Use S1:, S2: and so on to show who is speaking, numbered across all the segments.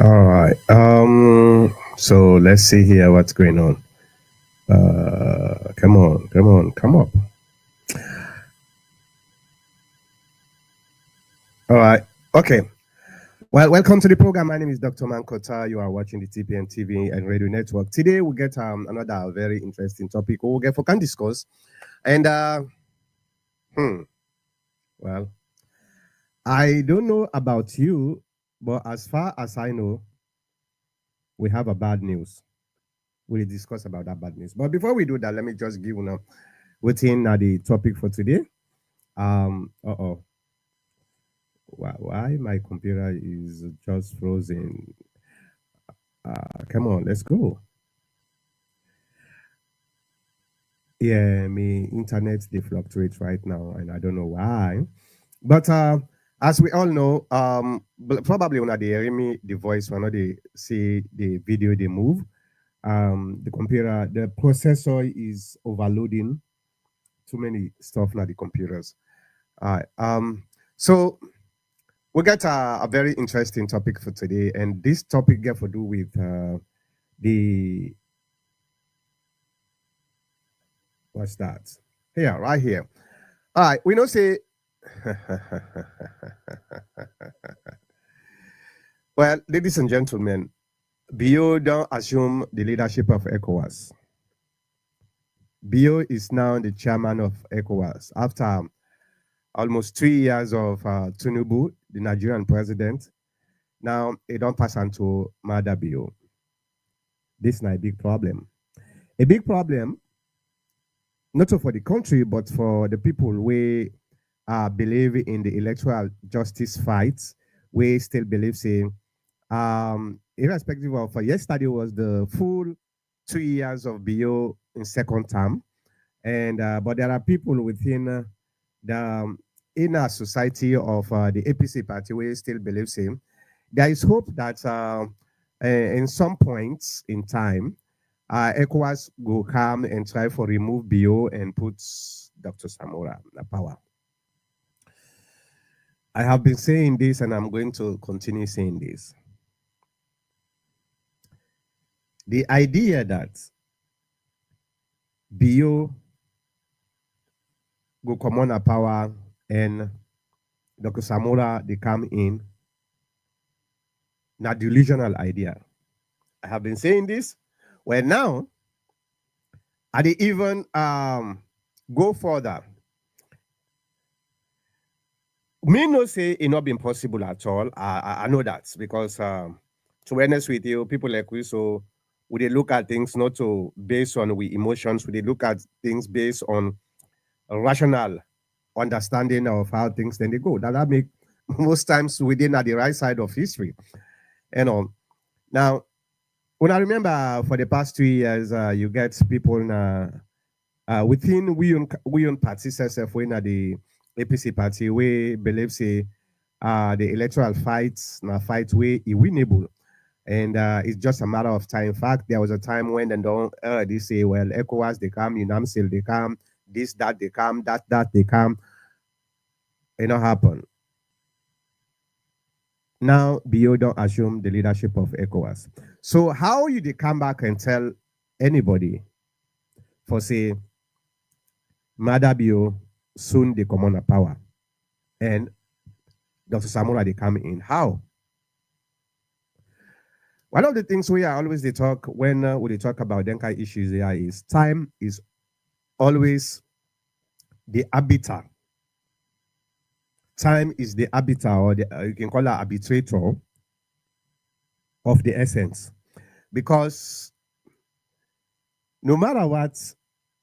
S1: All right. So let's see here what's going on. Come on, come on, come up. All right. Okay. Well, welcome to the program. My name is Dr. Mankota. You are watching the TPN TV and Radio Network. Today we get another very interesting topic. We'll get for can discuss. And hmm, well, I don't know about you, but as far as I know, we have a bad news. We'll discuss about that bad news. But before we do that, let me just give you what's in the topic for today. Uh-oh. Why my computer is just frozen? Come on, let's go. Yeah, my internet they fluctuate right now, and I don't know why. But as we all know, probably when they hear me the voice, when they see the video, they move. The computer, the processor is overloading too many stuff now. The computers. All right. So we got a very interesting topic for today, and this topic got to do with the what's that? Here, right here. All right, we know say. Well, ladies and gentlemen, Bio don't assume the leadership of ECOWAS. Bio is now the chairman of ECOWAS after almost 3 years of Tinubu, the Nigerian president. Now it don't pass on to Mada Bio. This is not a big problem. A big problem, not so for the country, but for the people we believe in the electoral justice fights. We still believe, say, irrespective of yesterday was the full 2 years of BO in second term, and but there are people within the inner society of the APC party we still believe same. There is hope that in some points in time, ECOWAS will come and try for remove BO and put Dr. Samora in power. I have been saying this and I'm going to continue saying this. The idea that BO go come on a power and Dr. Samora they come in, not delusional idea. I have been saying this. Well, now, I did even go further. Me no say it not been possible at all. I know that because to be honest with you, people like we so we they look at things not to based on we emotions, we they look at things based on a rational understanding of how things then they go. That make most times within at the right side of history. You know. Now, when I remember for the past 2 years, you get people within we own parties SF when the APC party we believe say the electoral fights na fight way winnable. And it's just a matter of time. In fact, there was a time when they don't they say, well, ECOWAS they come, UNAMSIL they come, this, that they come, that they come. It not happen. Now BO don't assume the leadership of ECOWAS. So how you they come back and tell anybody for say Mada BO soon they come on a power and Dr. Samura they come in? How? One of the things we are always they talk when we talk about Denkai issues here is time is always the arbiter. Time is the arbiter, or you can call it arbitrator of the essence. Because no matter what,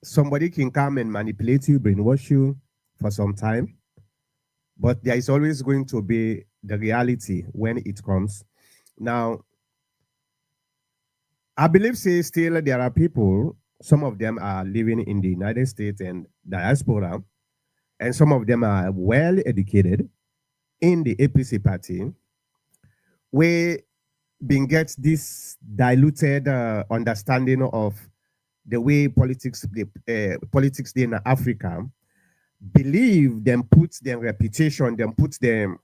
S1: somebody can come and manipulate you, brainwash you for some time, but there is always going to be the reality when it comes. Now, I believe say still there are people, some of them are living in the United States and diaspora, and some of them are well educated in the APC party, we been get this diluted understanding of the way politics in Africa, believe them put their reputation, them put them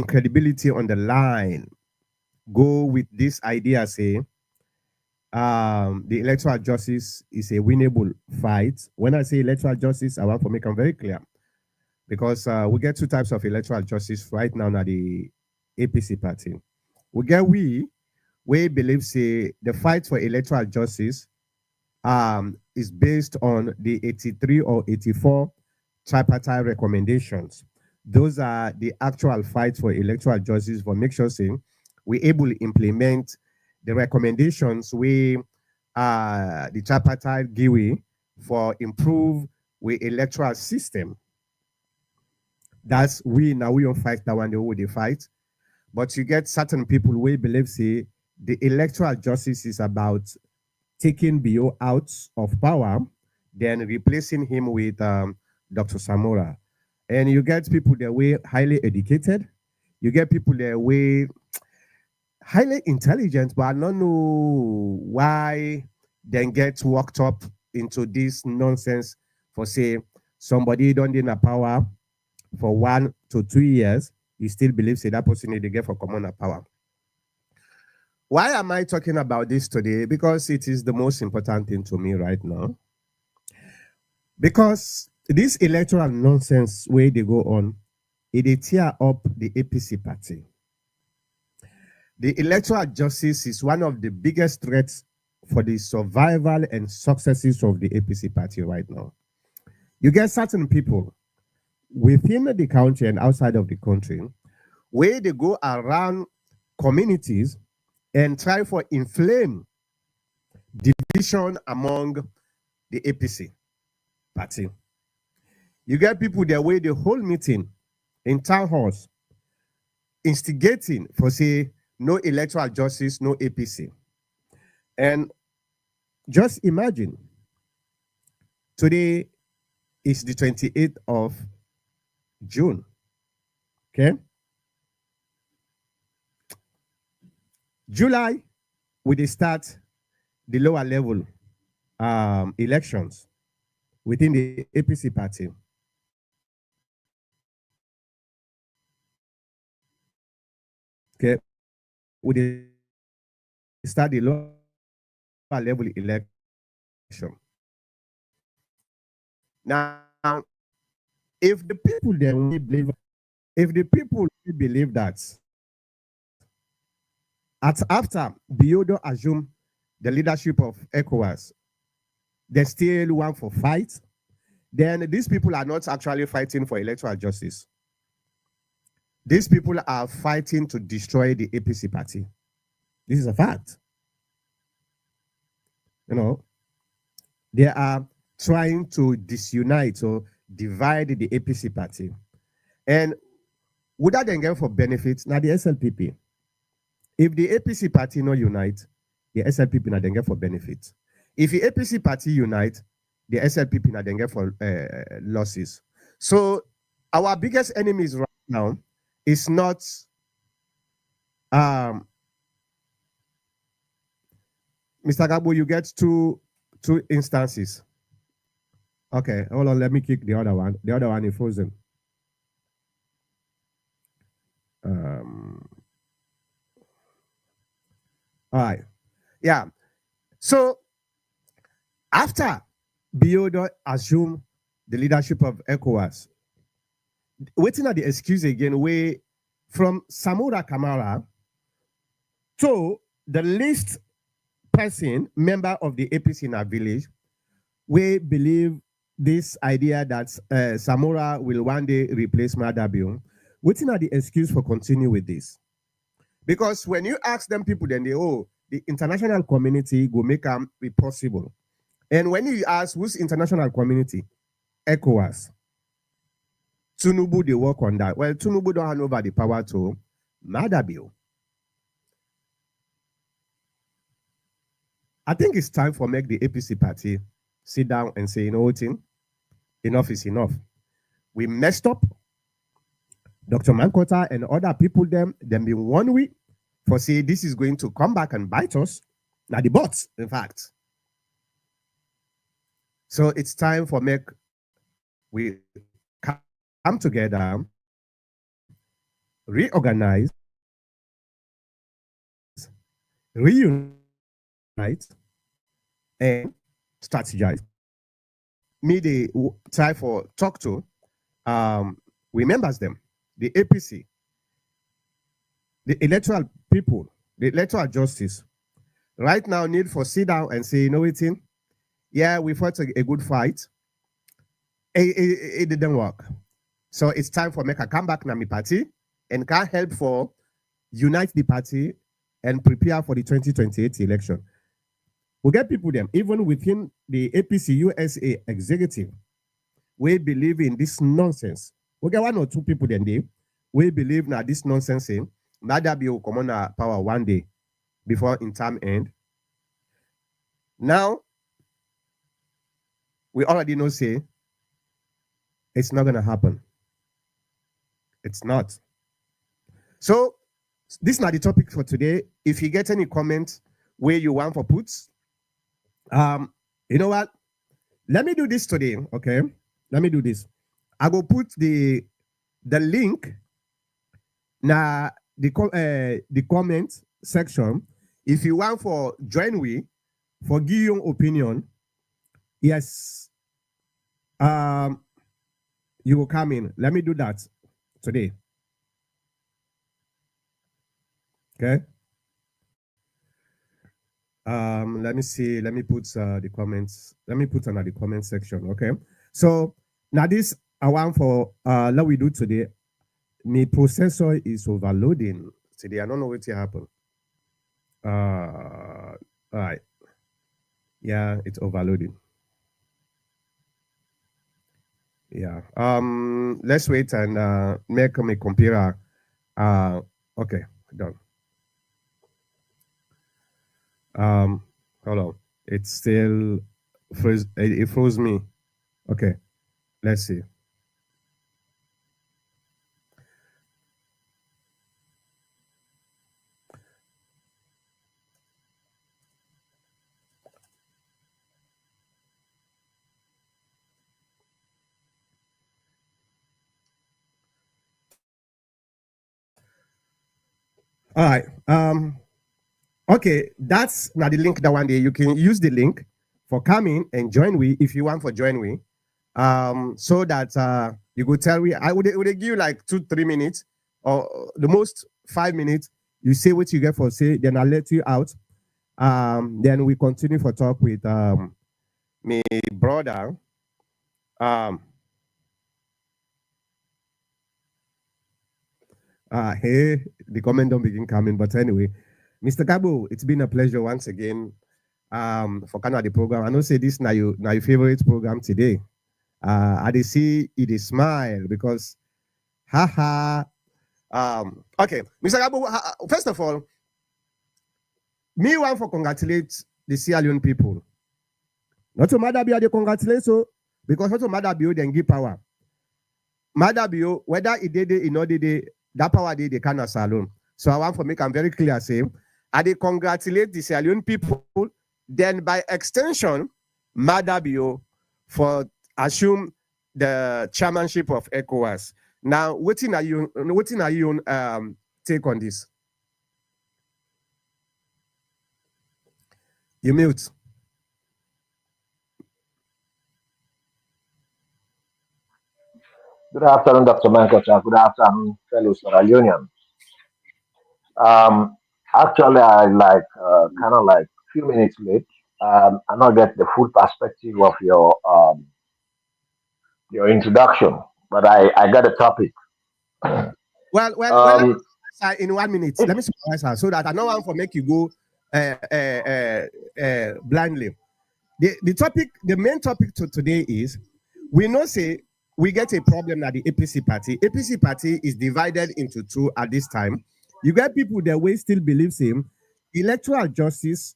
S1: credibility on the line go with this idea, say, the electoral justice is a winnable fight. When I say electoral justice, I want to make them very clear because we get two types of electoral justice right now at the APC party. We believe say the fight for electoral justice is based on the 83 or 84 tripartite recommendations. Those are the actual fights for electoral justice for make sure saying we able to implement the recommendations we the tripartite give for improve we electoral system. That's we now we don't fight that one, they will fight. But you get certain people who believe say the electoral justice is about taking Bio out of power, then replacing him with Dr. Samora. And you get people that were highly educated. You get people that were highly intelligent, but I don't know why then get worked up into this nonsense for say somebody don't in a power for 1 to 2 years, you still believe say that person need to get for common power. Why am I talking about this today? Because it is the most important thing to me right now. Because this electoral nonsense way they go on, it tear up the APC party. The electoral justice is one of the biggest threats for the survival and successes of the APC party right now. You get certain people within the country and outside of the country where they go around communities and try for inflame division among the APC party. You get people that way the whole meeting in town halls instigating for say no electoral justice, no APC. And just imagine today is the 28th of June. Okay? July, we start the lower level elections within the APC party. Okay, we start the lower level election. Now, if the people then we believe, if the people believe that after Biodo assume the leadership of ECOWAS, they still want for fight, then these people are not actually fighting for electoral justice. These people are fighting to destroy the APC party. This is a fact. You know, they are trying to disunite or divide the APC party. And would that then get for benefits? Now the SLPP. If the APC party not unite, the SLPP not then get for benefits. If the APC party unite, the SLPP not then get for losses. So our biggest enemies right now is not Mr. Gabo, you get two instances. Okay, hold on, let me kick the other one. The other one is frozen. All right. Yeah. So after Biodo assumed the leadership of ECOWAS, waiting at the excuse again, way from Samora Kamara to the least person, member of the APC in our village, we believe this idea that Samora will one day replace Madabio. Waiting at the excuse for continue with this. Because when you ask them people, then they, the international community will make them be possible. And when you ask who's international community, ECOWAS, Tunubu, they work on that. Well, Tunubu don't hand over the power to Madabio. I think it's time for make the APC party sit down and say, you know what, enough is enough. We messed up. Dr. Mankota and other people them be 1 week for say this is going to come back and bite us. Now the bots, in fact. So it's time for make we come together, reorganize, reunite and strategize. Me, they try for talk to remembers them, the APC, the electoral people, the electoral justice. Right now, need for sit down and say, you know what, yeah, we fought a good fight. It didn't work. So it's time for make a comeback na my party and can help for unite the party and prepare for the 2028 election. We get people them, even within the APC USA executive, we believe in this nonsense. We get one or two people then they we believe now this nonsense saying Madabi will come on power one day before in time end. Now we already know say it's not gonna happen. It's not. So this is not the topic for today. If you get any comments where you want for puts, you know what? Let me do this today, okay? Let me do this. I will put the link na the comment section. If you want for join we for give your opinion, yes, you will come in. Let me do that today. Okay. Let me see. Let me put the comments. Let me put under the comment section. Okay. So now this I want for let we do today. My processor is overloading today. I don't know what happened. All right. Yeah, it's overloading. Yeah. Let's wait and make my computer. Okay, done. Hold on. It's still froze. It froze me. Okay. Let's see. All right. Okay, that's now the link that one day you can use the link for coming and join we if you want for join we. So that you could tell me I would give you like 2-3 minutes or the most 5 minutes. You say what you get for say, then I'll let you out. Then we continue for talk with my brother. Hey, the comment don't begin coming, but anyway, Mr. Gabo, it's been a pleasure once again for Canada the program. I know say this now your favorite program today. I dey see it is smile because haha. Okay, Mr. Gabo, first of all, me want for congratulate the Sierra Leone people. Not to Madabio, they congratulate so because not to Madabio, then give power. Madabio, whether it did it, not did it, that power they can salon. So I want to make I'm very clear, say, I they congratulate the Sierra Leone people, then by extension, Madabio for assume the chairmanship of ECOWAS. Now, what are you take on this? You mute.
S2: Good afternoon, Dr. Mankocha. Good afternoon, fellow Sierra Leoneans. Actually, I like kind of like few minutes late. I not get the full perspective of your introduction, but I got a topic.
S1: Well,
S2: Um,
S1: in 1 minute. Let me summarize her so that I know one for make you go blindly. The topic, the main topic to today is we know say we get a problem at the APC party. APC party is divided into two at this time. You get people that way still believe same electoral justice.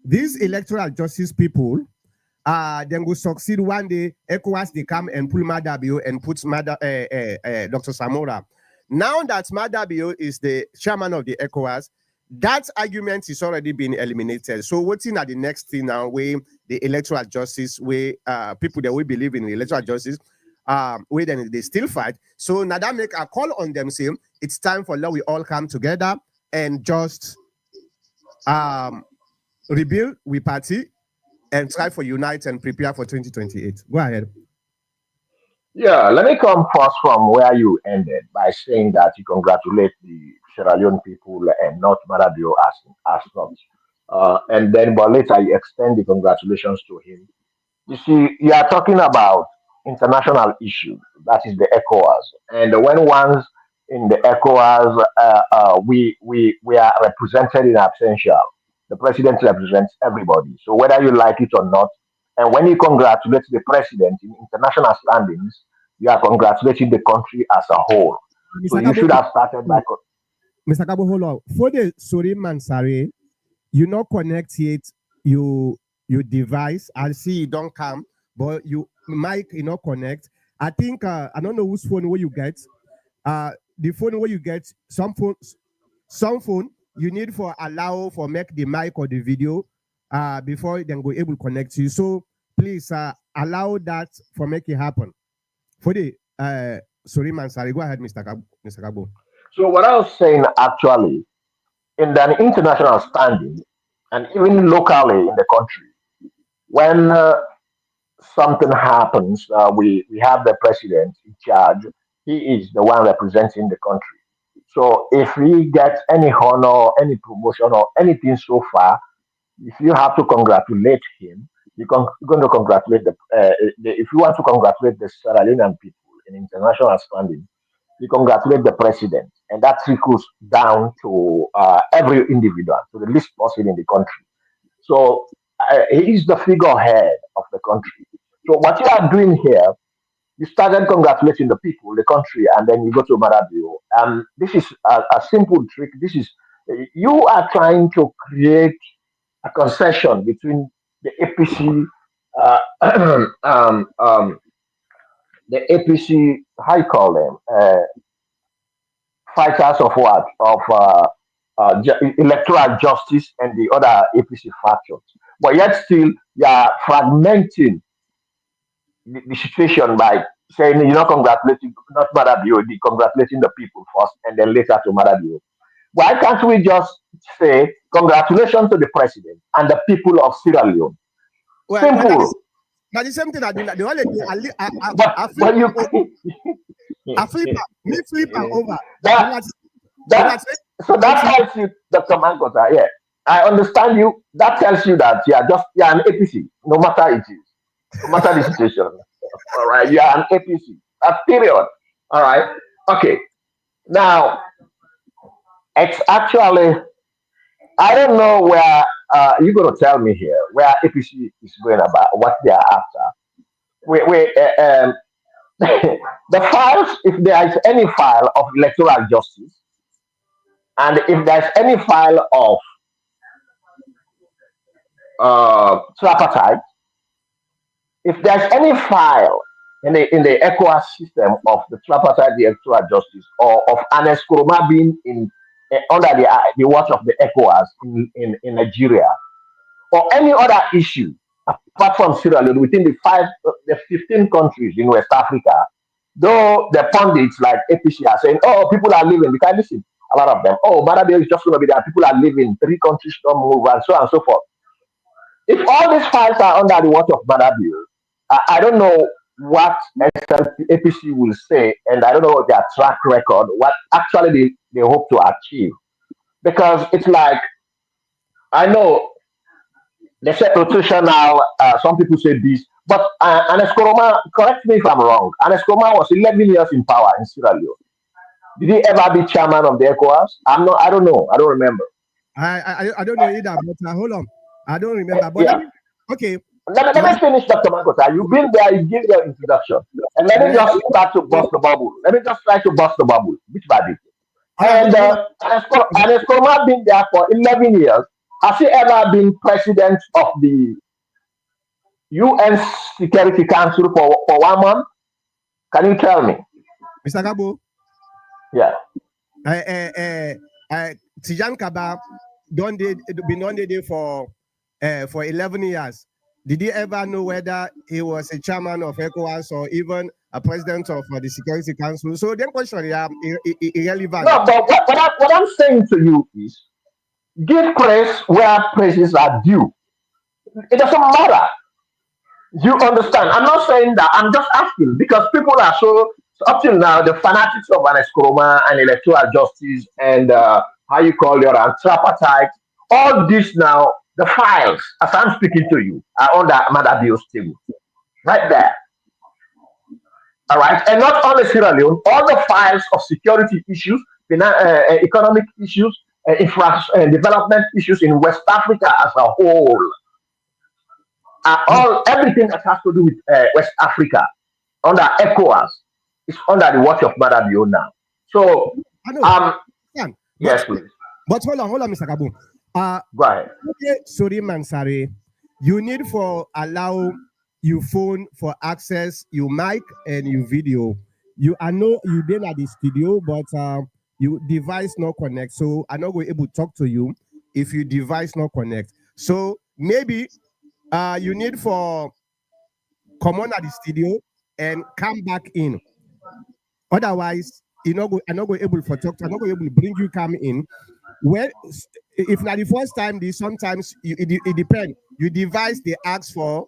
S1: These electoral justice people then will succeed one day. ECOWAS they come and pull Madabio and put Dr. Samora. Now that Madabio is the chairman of the ECOWAS, that argument is already been eliminated. So what's in at the next thing now where the electoral justice, where people that we believe in the electoral justice, where then they still fight. So now that make a call on them saying it's time for now we all come together and just rebuild, we party, and try for unite and prepare for 2028. Go ahead.
S2: Yeah, let me come first from where you ended by saying that you congratulate the Sierra Leone people and not Marabio as such. And then, but later you extend the congratulations to him. You see, you are talking about international issues, that is the ECOWAS. And when one's in the ECOWAS, we are represented in absentia. The president represents everybody. So whether you like it or not, and when you congratulate the president in international standings, you are congratulating the country as a whole. So
S1: Mr.
S2: you
S1: Kabo,
S2: should have started by.
S1: Mr. Kabo, hold on. For the Suri Mansare, you not connect yet you device. I see you don't come, but you mic you not connect. I think I don't know whose phone where you get. The phone where you get some phone you need for allow for make the mic or the video before then go able to connect you. So please allow that for make it happen. For the sorry man, sorry, go ahead, Mr. Kabo.
S2: So what I was saying actually, in an international standing, and even locally in the country, when something happens, we have the president in charge. He is the one representing the country. So if he gets any honor, any promotion, or anything so far, if you have to congratulate him, you're going to congratulate if you want to congratulate the Sierra Leonean people in international standing, you congratulate the president, and that trickles down to every individual, to the least person in the country. So he is the figurehead of the country. So what you are doing here, you started congratulating the people, the country, and then you go to Marabio. This is a simple trick. This is you are trying to create a concession between the APC, uh, the APC, how you call them, fighters of what of electoral justice and the other APC factions. But yet still, you are fragmenting the situation by saying you're not congratulating, not Marabio, the congratulating the people first and then later to Marabio. Why can't we just say congratulations to the president and the people of Sierra Leone?
S1: Well,
S2: Simple.
S1: that is something I do. The only thing I flip
S2: But you
S1: I flip me flip over.
S2: that
S1: When I
S2: that
S1: say
S2: so that tells you, Dr. Mankota, yeah, I understand you. That tells you that you are an APC, no matter it is, no matter the situation. All right, you are an APC. That's period. All right. Okay. Now it's actually I don't know where you're going to tell me here where APC is going about what they are after. The files, if there is any file of electoral justice, and if there's any file of tripartite, if there's any file in the ECOWAS system of the tripartite the electoral justice or of Anes Kuruma being in under the watch of the ECOWAS in Nigeria, or any other issue apart from Sierra Leone within the 15 countries in West Africa, though the pundits like APC are saying, oh, people are leaving, because listen, a lot of them, oh, Marabia is just going to be there, people are leaving, three countries don't move, and so on and so forth. If all these files are under the watch of Marabia, I don't know what APC will say, and I don't know their track record, what actually they hope to achieve. Because it's like, I know they say rotational. Some people say this, but Anescoroma, correct me if I'm wrong. Anescoroma was 11 years in power in Sierra Leone. Did he ever be chairman of the ECOWAS? I'm not. I don't know. I don't remember.
S1: I don't know either, but hold on. I don't remember. But let
S2: Yeah.
S1: me okay.
S2: Let me finish, Dr. Mankota. You've been there. You give your introduction, and let me just start to bust the bubble. Let me just try to bust the bubble bit by bit.
S1: All right,
S2: And
S1: hold on.
S2: Anescoroma been there for 11 years. Has he ever been president of the UN Security Council for 1 month? Can you tell me?
S1: Mr. Gabo,
S2: Yeah.
S1: Tijan Kaba don't they been on the day for 11 years. Did he ever know whether he was a chairman of ECOWAS or even a president of the Security Council? So then question, yeah, irrelevant.
S2: No, but what I'm saying to you is Give praise where praises are due. It doesn't matter. You understand? I'm not saying that. I'm just asking because people are so up till now the fanatics of an escroma and electoral justice and how you call your tripartite. All this now, the files, as I'm speaking to you, are under Madabio's table, right there. All right, and not only Sierra Leone, all the files of security issues, economic issues, development issues in West Africa as a whole, are
S1: I,
S2: all everything that has to do with West Africa under ECOWAS is under the watch of Madabio now. So,
S1: I know.
S2: um,
S1: Understand.
S2: yes, please
S1: But hold on, Mr. Kabu.
S2: go ahead.
S1: Okay, sorry, Mansari. You need for allow your phone for access your mic and your video. You I know you been at the studio, but your device not connect. So I'm not going able to talk to you if your device not connect. So maybe you need for come on at the studio and come back in. Otherwise, I'm not going able for talk. I'm not going able to bring you come in. Well, if not the first time, sometimes it depends. You device they ask for,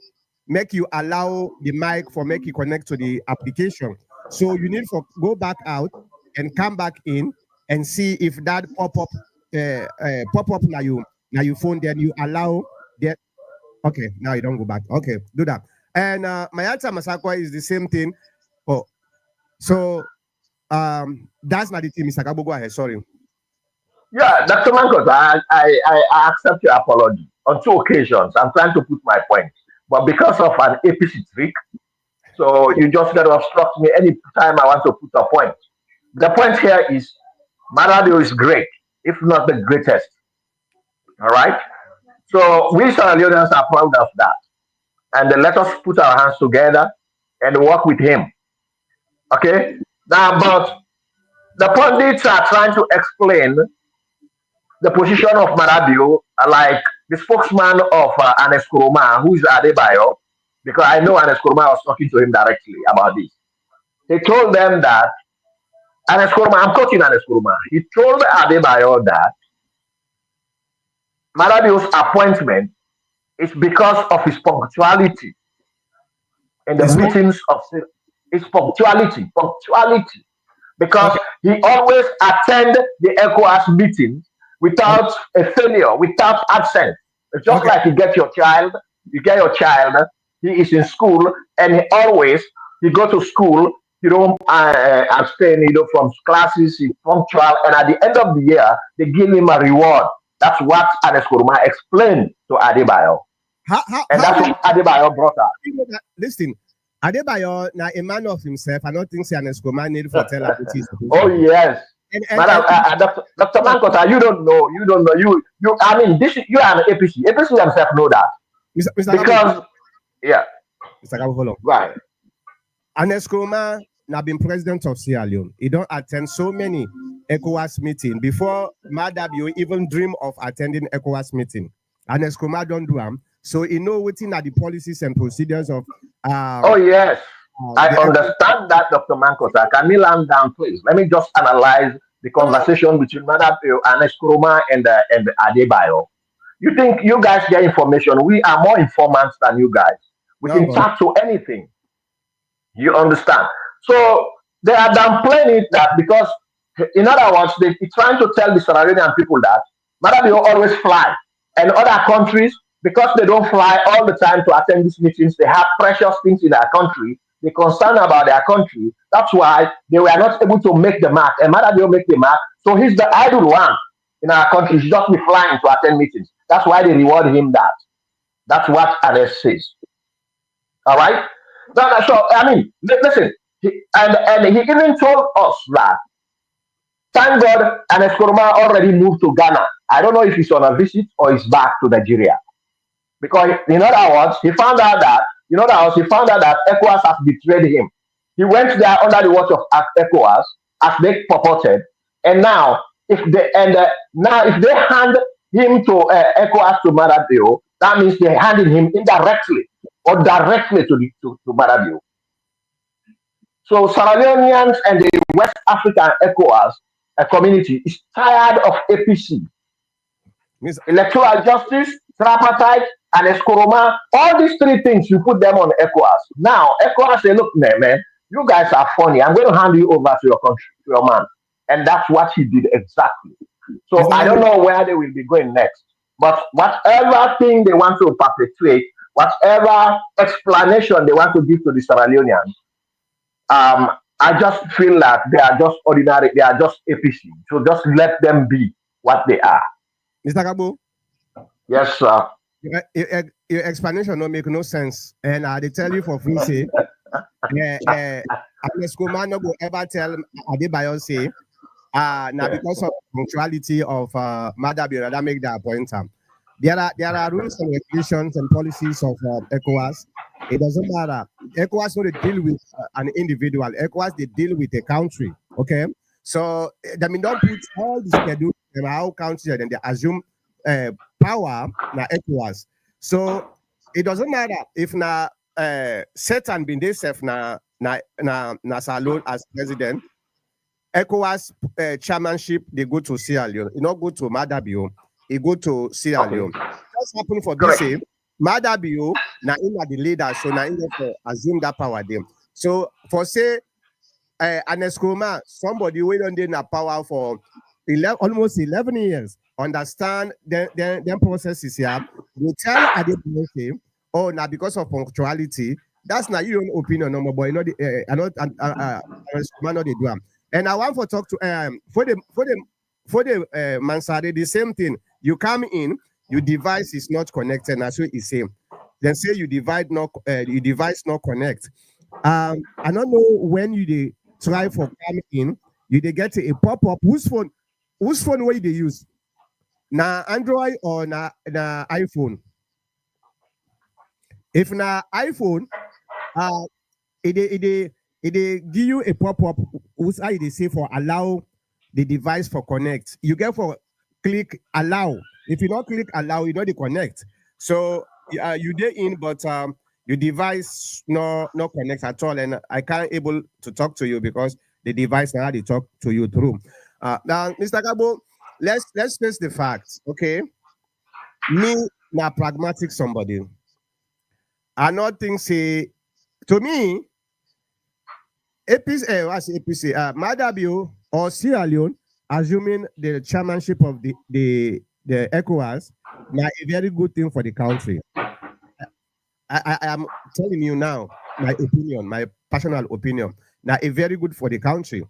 S1: make you allow the mic for make you connect to the application. So you need for go back out and come back in and see if that pop up now you phone. Then you allow that. Okay, now you don't go back. Okay, do that. And my answer Masakwa is the same thing. Oh, so that's not the team, Mr. Kabo. Go ahead. Sorry.
S2: Yeah, Dr. Mankos, I accept your apology on two occasions. I'm trying to put my point, but because of an APC trick, so you just got to obstruct me anytime I want to put a point. The point here is Maradio is great, if not the greatest. All right. So we Sierra Leoneans are proud of that. And then let us put our hands together and work with him. Okay? Now, but the pundits are trying to explain the position of Maradio, like the spokesman of Anes Kuruma, who is Adebayo, because I know Anes Kuruma was talking to him directly about this. He told them that Anes Kuruma, I'm quoting Anes Kuruma, he told Adebayo that Maradio's appointment is because of his punctuality in the
S1: It's what?
S2: meetings of his punctuality, because
S1: Okay.
S2: he always attend the ECOWAS meetings
S1: Okay.
S2: without a failure, without absence. It's just
S1: Okay.
S2: like you get your child, he is in school, and he go to school, he don't abstain, from classes, he's punctual, and at the end of the year, they give him a reward. That's what Anes Kuruma explained to Adebayo, and
S1: How
S2: that's
S1: do you
S2: what Adebayo brought up.
S1: know that? Listen, Adebayo now a man of himself. I don't think an Escoman need for tell her what he's supposed to
S2: Oh
S1: do.
S2: yes,
S1: And
S2: madam, Dr. Mankota, you don't know. You don't know. You. I mean, this you are an APC. APC themselves know that
S1: Mr. Gabu,
S2: because yeah,
S1: Mr. Gabu, hold on.
S2: right.
S1: An Escoman now been president of Sierra Leone. He don't attend so many ECOWAS meeting before Madabio even dream of attending ECOWAS meeting. An Escoman don't do them. So he know within are the policies and procedures of
S2: Oh yes, I
S1: the ECOWAS.
S2: understand that, Dr. Mankota. Can you land down, please? Let me just analyze the conversation between Madam and Eskroma and Adebayo. You think you guys get information? We are more informants than you guys. We
S1: No,
S2: can
S1: but
S2: talk to anything. You understand? So they are downplaying it that because, in other words, they're trying to tell the Sierra people that Madabio always fly. And other countries, because they don't fly all the time to attend these meetings, they have precious things in their country. They're concerned about their country. That's why they were not able to make the mark. And Madabio make the mark. So he's the idle one in our country. He should just be flying to attend meetings. That's why they reward him that. That's what Alex says. All right. So I mean, listen, and he even told us that thank God Anes Kuruma already moved to Ghana. I don't know if he's on a visit or he's back to Nigeria because in other words, he found out that ECOWAS has betrayed him. He went there under the watch of ECOWAS as they purported, and now if they hand him to ECOWAS to Marabio, that means they're handing him indirectly or directly to Marabio. So Sierra Leoneans and the West African ECOWAS community is tired of APC. Electoral justice, tripartite, and Escoroma. All these three things, you put them on ECOWAS. Now, ECOWAS say, look, man, you guys are funny. I'm going to hand you over to your country, to your man. And that's what he did exactly. So I don't know where they will be going next. But whatever thing they want to perpetuate, whatever explanation they want to give to the Sierra Leoneans, I just feel that they are just ordinary, they are just APC. So just let them be what they are.
S1: Mr. Kabo?
S2: Yes, sir.
S1: Your explanation don't make no sense. And they tell you for free, say, Escoma no go ever tell Adebayo say, now because of punctuality of Madabira, that make that point. There are rules and regulations and policies of ECOWAS. It doesn't matter. ECOWAS don't deal with an individual. ECOWAS they deal with a country. Okay, so they don't put all the schedule in our country and then they assume power na ECOWAS. So it doesn't matter if na Satan been they self na Salon as president. ECOWAS chairmanship, they go to Sierra Leone. You not go to Madabio, they go to Sierra Leone. What's happened for this? Madabio, now in the leader, so now in assume that power them. So for say an Escoma, somebody who don't na power for almost 11 years, understand them processes here. They tell Adebayo, oh, now because of punctuality, that's not your own opinion, no more boy. Not the Escoma, not the drum. And I want to talk to for the Mansare, the same thing. You come in, your device is not connected, that's what it's saying. Then say your device not connect. I don't know when you try for coming in, you get a pop-up. Whose phone will they use? Na Android or na iPhone? If na iPhone, it give you a pop-up, whose how they say for allow the device for connect. You get for click allow. If you not click allow, you know they connect. So you get in, but your device no connect at all, and I can't able to talk to you because the device now they talk to you through. Now, Mr. Gabo, let's face the facts, okay? Me na pragmatic somebody. I not think say to me. APC, Madabio or Sierra Leone, assuming the chairmanship of the ECOWAS, now a very good thing for the country. I am telling you now, my opinion, my personal opinion, now a very good for the country,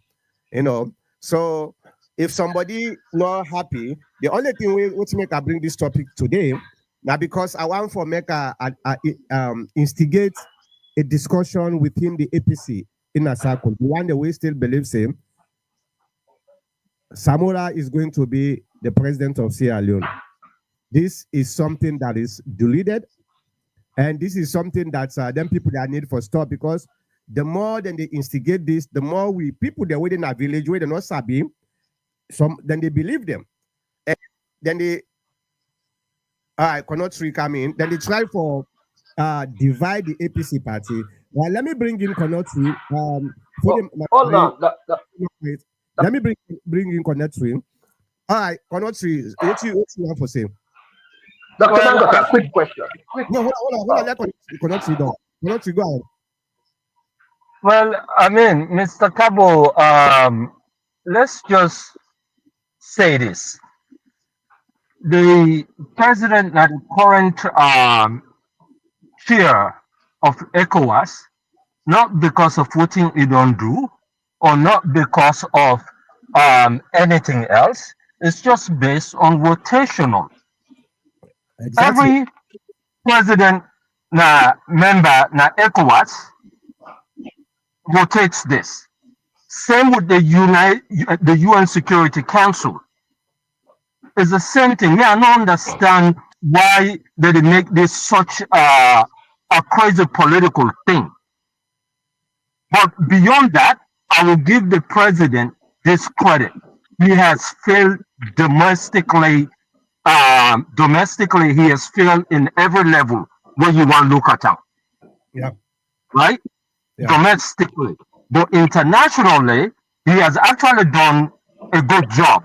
S1: you know. So if somebody not happy, the only thing which make I bring this topic today, now because I want for make instigate a discussion within the APC in a circle. The one that we still believe same. Samora is going to be the president of Sierra Leone. This is something that is deleted, and this is something that them people that need for stop, because the more than they instigate this, the more people that within our village where they not sabi, then they believe them, and then they cannot come in. Then they try for divide the APC party. Well, let me bring in Konotri.
S2: Hold on.
S1: Let me bring in Konotri. All right, Konotri, what you want to say?
S2: Dr. Mangata, quick question.
S1: No, hold on. Let Konotri go. Konotri, go ahead.
S3: Well, I mean, Mr. Cabo, let's just say this. The president, the current chair of ECOWAS, not because of what he don't do, or not because of anything else, it's just based on rotational.
S1: Exactly.
S3: Every president member ECOWAS rotates this. Same with the UN Security Council. It's the same thing. I don't understand why they make this such a crazy political thing. But beyond that, I will give the president this credit. He has failed domestically. Domestically, he has failed in every level where you want to look at him.
S1: Yeah.
S3: Right? Yeah. Domestically. But internationally, he has actually done a good job.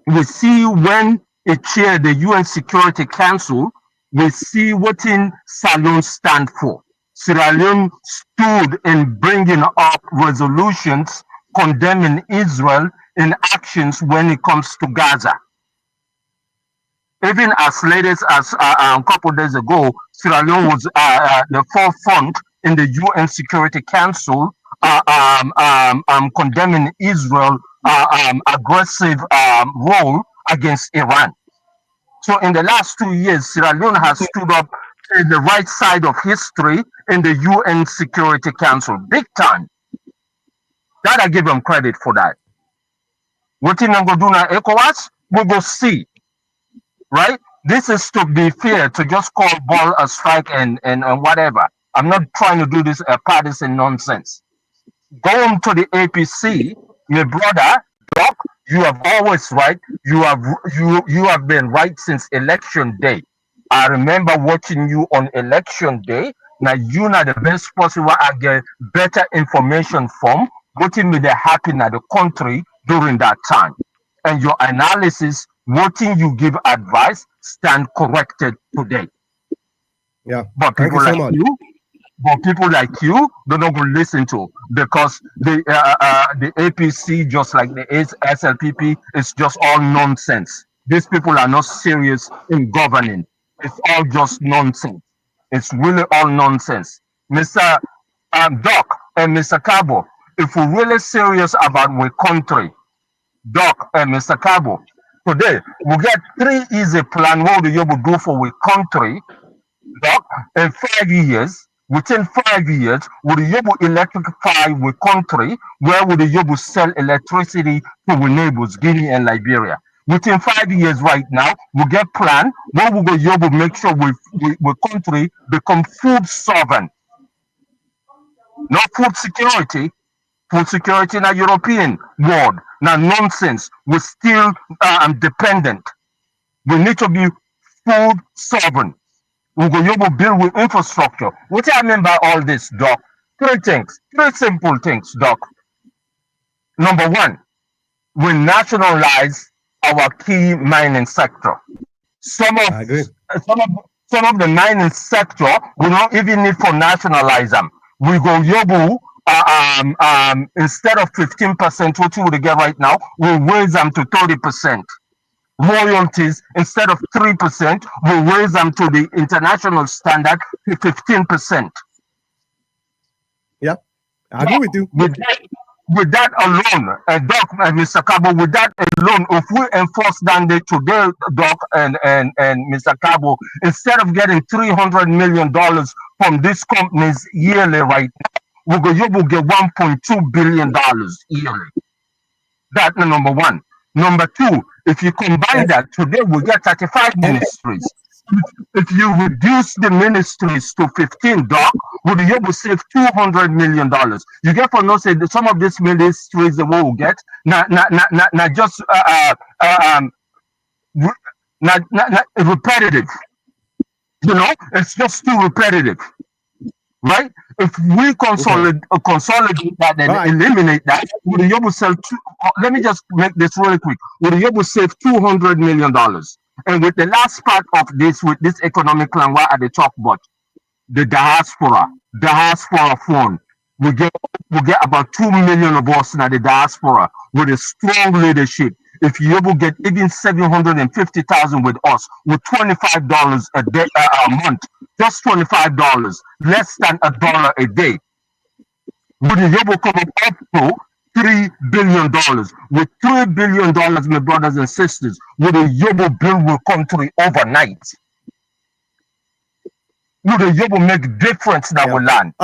S3: We see when it chaired the UN Security Council, we see what in Salon stand for. Sierra Leone stood in bringing up resolutions condemning Israel in actions when it comes to Gaza. Even as late as a couple of days ago, Sierra Leone was the forefront in the UN Security Council condemning Israel aggressive role against Iran. So in the last 2 years, Sierra Leone has stood up to the right side of history in the UN Security Council, big time. That I give them credit for that. What in go do now, ECOWAS? We go see, right? This is to be fair, to just call ball a strike and whatever. I'm not trying to do this partisan nonsense. Going to the APC, my brother, Doc, you have always right. You have been right since election day. I remember watching you on election day. Now you are the best possible I get better information from what me the happen at the country during that time. And your analysis, what you give advice, stand corrected today.
S1: Yeah.
S3: But
S1: Thank you
S3: people
S1: so
S3: like
S1: much.
S3: you, but people like you, they're not going to listen to because the APC, just like the SLPP, is just all nonsense. These people are not serious in governing. It's all just nonsense. It's really all nonsense. Mr. Doc and Mr. Cabo, if we're really serious about our country, Doc and Mr. Cabo, today we get three easy plan what we will do for our country. Doc, in 5 years, within 5 years, would you able to electrify the country where would you able to sell electricity to our neighbors, Guinea and Liberia? Within 5 years right now, we get plan where we will be able to make sure we country become food sovereign, not food security in a European world. Now nonsense. We're still dependent. We need to be food sovereign. We go able to build with infrastructure. What I mean by all this, Doc? Three things, three simple things, Doc. Number one, we nationalize our key mining sector. Some of
S1: I agree.
S3: some of some of the mining sector we don't even need for nationalize them. We go yobu instead of 15%, what you would get right now, we raise them to 30%. Royalties instead of 3%, we raise them to the international standard to 15%.
S1: Yeah. I agree with you.
S3: With that alone, Doc and Mr. Cabo, with that alone, if we enforce that day today, Doc and Mr. Cabo, instead of getting $300 million from these companies yearly right now, you will get $1.2 billion yearly. That's the number one. Number two, if you combine that, today we get 35 ministries. If you reduce the ministries to 15, Doc, would you able to save $200 million? You get for no say that some of these ministries the way we get not just repetitive. You know, it's just too repetitive, right? If we consolidate that and
S1: Right.
S3: eliminate that, would you able to sell let me just make this really quick. Would you able to save $200 million? And with the last part of this, with this economic plan, what are they talk about? The diaspora fund. We get about 2 million of us in the diaspora with a strong leadership. If you able get even 750,000 with us, with $25 a day a month, just $25, less than $1 a day, would you able come up to $3 billion? With $3 billion, my brothers and sisters, would a Yobo build will country overnight? Would a Yobo make difference that
S1: Yeah.
S3: will land?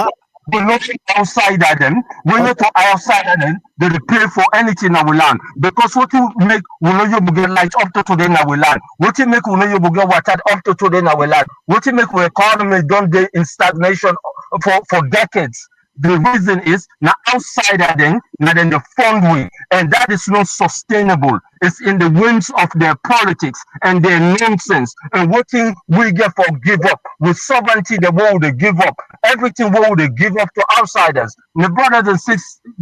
S3: We not outside of them. We
S1: Okay.
S3: not outside of them. They pay for anything that will land. Because what you make, we know you get light up to today now will land. What you make, we know you get water up to today now will land. What you make, we economy don't get in stagnation for decades. The reason is now outside of them, now then the fund way, and that is not sustainable. It's in the whims of their politics and their nonsense. And what thing we get for give up with sovereignty, the world they give up everything. World they give up to outsiders. My brothers and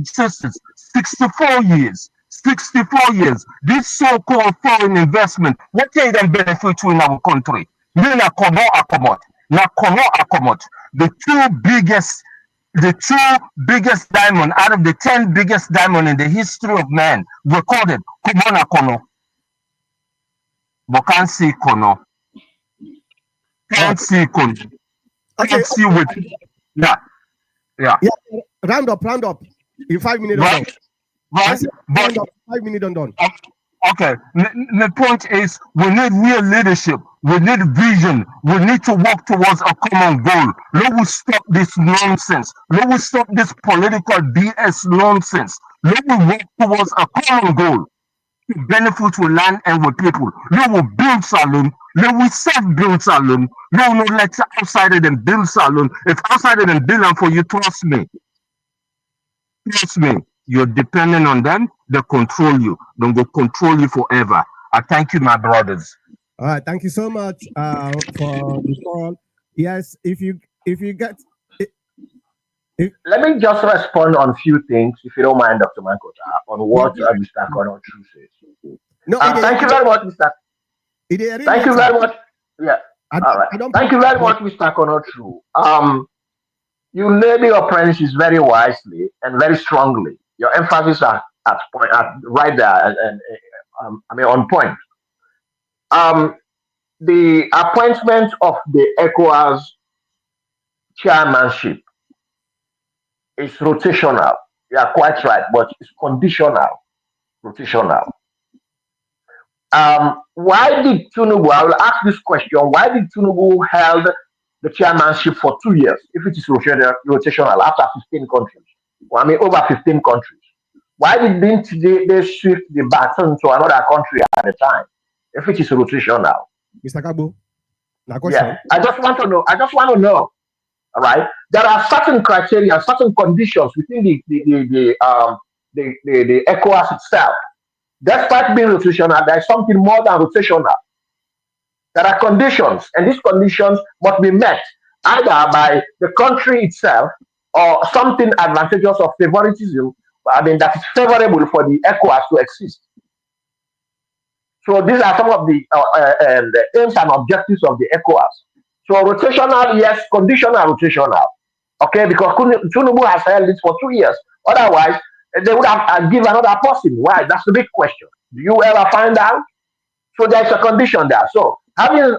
S3: sisters, 64 years. 64 years. This so-called foreign investment, what can them benefit to in our country? Na kono akomot. Na kono akomot. The two biggest diamond out of the 10 biggest diamond in the history of man recorded. Komo na kono. But can't see kono. Can't see kono.
S1: Okay.
S3: Can't see with. Yeah.
S1: Yeah. Round up. In 5 minutes.
S3: Right. Right.
S1: Round up. 5 minutes done.
S3: Okay. The point is, we need real leadership. We need vision. We need to work towards a common goal. Let us stop this nonsense. Let us stop this political BS nonsense. Let us work towards a common goal to benefit with land and with people. Let us build salon. Let us self-build salon. No, let outsider them build salon. If outsider them build them for you, trust me. Trust me. You're dependent on them. They control you. Don't go control you forever. I thank you, my brothers.
S1: All right, thank you so much for the call. Yes, if you get,
S2: Let me just respond on a few things, if you don't mind, Dr. Mankota, on what Mr. Konochu says.
S1: no,
S2: Thank you very much, Mr. Thank you very much. Yeah. All right. Thank you very much, Mr. Konochu. You laid your premises very wisely and very strongly. Your emphasis at right there, and I mean on point. The appointment of the ECOWAS chairmanship is rotational. You are quite right, but it's conditional, rotational. Why did Tinubu? I will ask this question: why did Tinubu held the chairmanship for 2 years if it is rotational after 15 countries? Well, I mean, over 15 countries. Why didn't they shift the baton to another country at a time if it is rotational?
S1: Mr. Kabo,
S2: yeah, I just want to know. All right, there are certain criteria, certain conditions within the ECOWAS itself. Despite being rotational, there is something more than rotational. There are conditions, and these conditions must be met either by the country itself or something advantageous of favoritism. I mean, that is favorable for the ECOWAS to exist. So these are some of the aims and objectives of the ECOWAS. So rotational, yes, conditional, rotational. Okay, because Tinubu has held it for 2 years. Otherwise, they would have given another person. Why? That's the big question. Do you ever find out? So there's a condition there. So having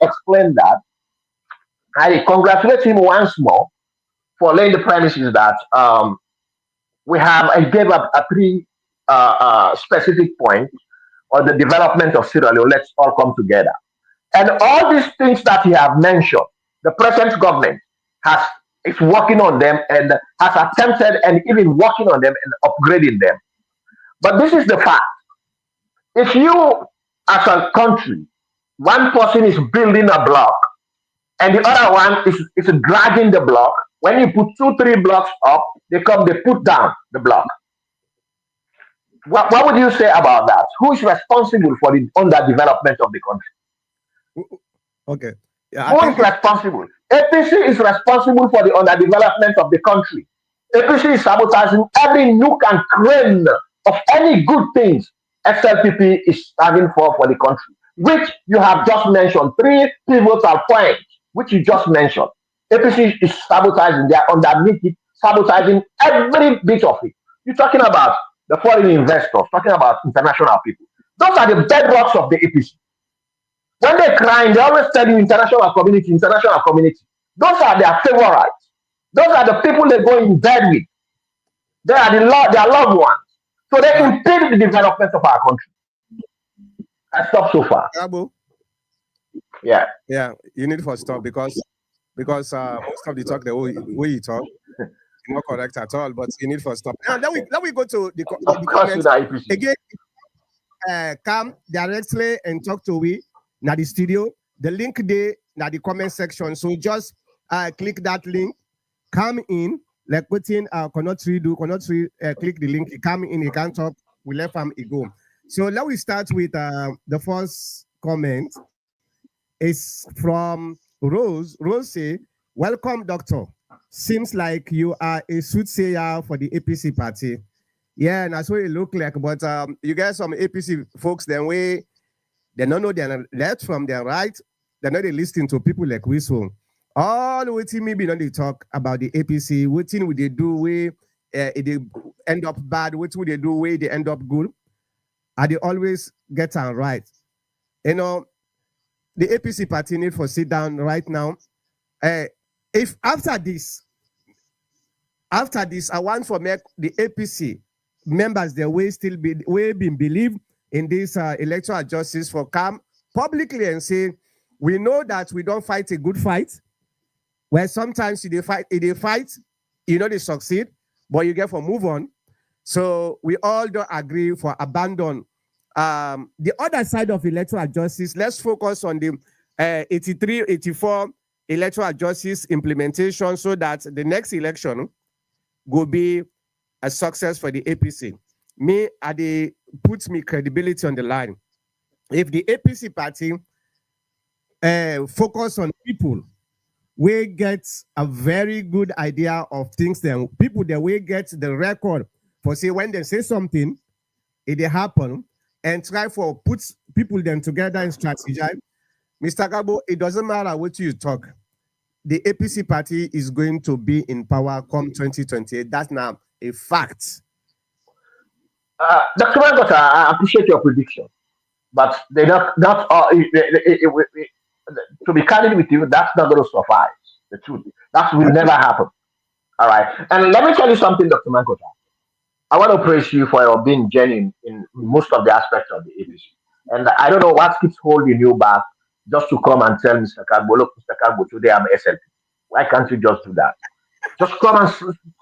S2: explained that, I congratulate him once more for laying the premises that I gave up a three specific point on the development of Sierra Leone. Let's all come together. And all these things that he have mentioned, the present government is working on them and has attempted and even working on them and upgrading them. But this is the fact. If you, as a country, one person is building a block and the other one is dragging the block, when you put 2, 3 blocks up, they put down the block. What would you say about that? Who is responsible for the underdevelopment of the country?
S1: Okay.
S2: Yeah, who is responsible? APC is responsible for the underdevelopment of the country. APC is sabotaging every nook and cranny of any good things SLPP is standing for the country, which you have just mentioned. 3 pivotal points, which you just mentioned. APC is sabotaging, they are underneath it, sabotaging every bit of it. You're talking about the foreign investors, talking about international people. Those are the bedrocks of the APC. When they cry, they always tell you international community, international community. Those are their favorites. Those are the people they go in bed with. They are their loved ones. So they impede the development of our country. I stop so far.
S1: Abu?
S2: Yeah.
S1: Yeah, you need to stop because most of the talk, the way you talk, not correct at all, but you need to stop. Now, let me go to the comments. Again, come directly and talk to we na the studio. The link there na the comment section. So just click that link, come in, like putting cannot click the link, you come in, you can talk, we let him go. So let me start with the first comment. It's from Rose. Rose say, welcome, doctor. Seems like you are a soothsayer for the APC party. Yeah, and that's what it look like. But you guys, some APC folks, then they don't know their left from their right. They're not listening to people like Whistle. All waiting maybe not they talk about the APC. Waiting would they do way they end up bad. What would they do way they end up good? And they always get on right. You know, the APC party need for sit down right now. If after this, I want for make the APC members their way still be way been believe in this electoral justice for come publicly and say we know that we don't fight a good fight. Where sometimes they fight, they succeed, but you get for move on. So we all don't agree for abandon. The other side of electoral justice, let's focus on the 83, 84 electoral justice implementation so that the next election will be a success for the APC. Me, they puts me credibility on the line. If the APC party focus on people, we get a very good idea of things. Then people that we get the record for say when they say something, it happen and try for put people then together and strategize. Mr. Gabo, it doesn't matter what you talk. The APC party is going to be in power come 2028. That's now a fact.
S2: Dr. Mangota, I appreciate your prediction, but they not to be candid with you, that's not going to suffice. The truth, that will never happen. All right, and let me tell you something, Dr. Mangota. I want to praise you for your being genuine in most of the aspects of the APC. And I don't know what keeps holding you back just to come and tell Mr. Kagbo, look, Mr. Kagbo, today I'm SLP. Why can't you just do that? Just come and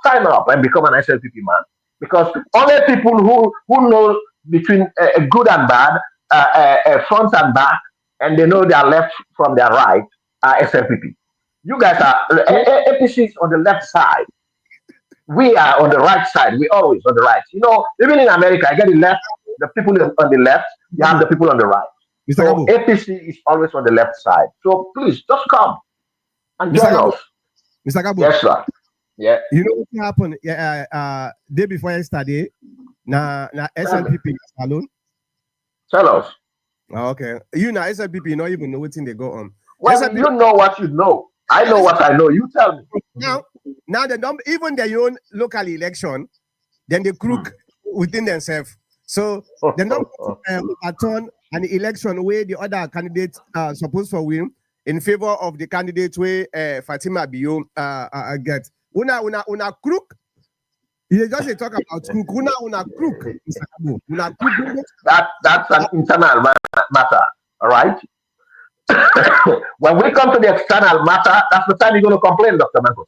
S2: sign up and become an SLPP man. Because only people who know between good and bad, front and back, and they know their left from their right are SLPP. You guys are APC is on the left side. We are on the right side. We always on the right. You know, even in America, I get the left, the people on the left, you have the people on the right.
S1: Mr.
S2: So
S1: Gabo,
S2: APC is always on the left side. So please just come and
S1: Mr.
S2: join
S1: Gabo,
S2: us.
S1: Mr. Gabo,
S2: Yes, sir. Yeah.
S1: you know what happened day before yesterday? Na
S2: Tell me.
S1: SLPP alone.
S2: Tell us.
S1: Okay. You know SLPP not even know what thing they go on.
S2: Well,
S1: SLPP
S2: you know what you know. I know what I know. You tell me.
S1: now now they don't even their own local election, then they crook within themselves. So they're not overturn an election where the other candidates are supposed to win in favor of the candidate where Fatima Bio get. Una crook. You just say talk about crook. Una crook. Mr. Kabo. Una crook.
S2: That's an internal matter. All right. When we come to the external matter, that's the time you're going to complain, Dr. Mankota.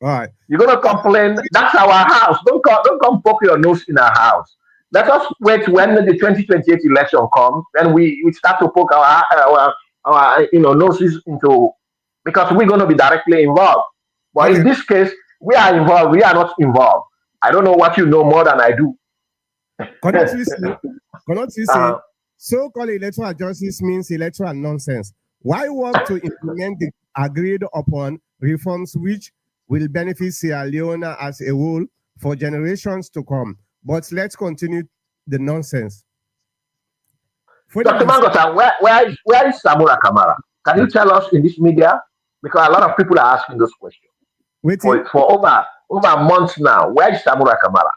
S1: All right.
S2: You're going to complain. That's our house. Don't come poke your nose in our house. Let us wait when the 2028 election comes. Then we start to poke our noses into, because we're going to be directly involved. But
S1: Okay.
S2: in this case, we are involved. We are not involved. I don't know what you know more than I do.
S1: Cannot you say so-called electoral justice means electoral nonsense? Why work to implement the agreed upon reforms which will benefit Sierra Leone as a whole for generations to come? But let's continue the nonsense. For
S2: Dr.
S1: the
S2: Mangota, where is Samura Kamara? Can you tell us in this media? Because a lot of people are asking those questions.
S1: waiting,
S2: For over months now, where is Samura Kamara?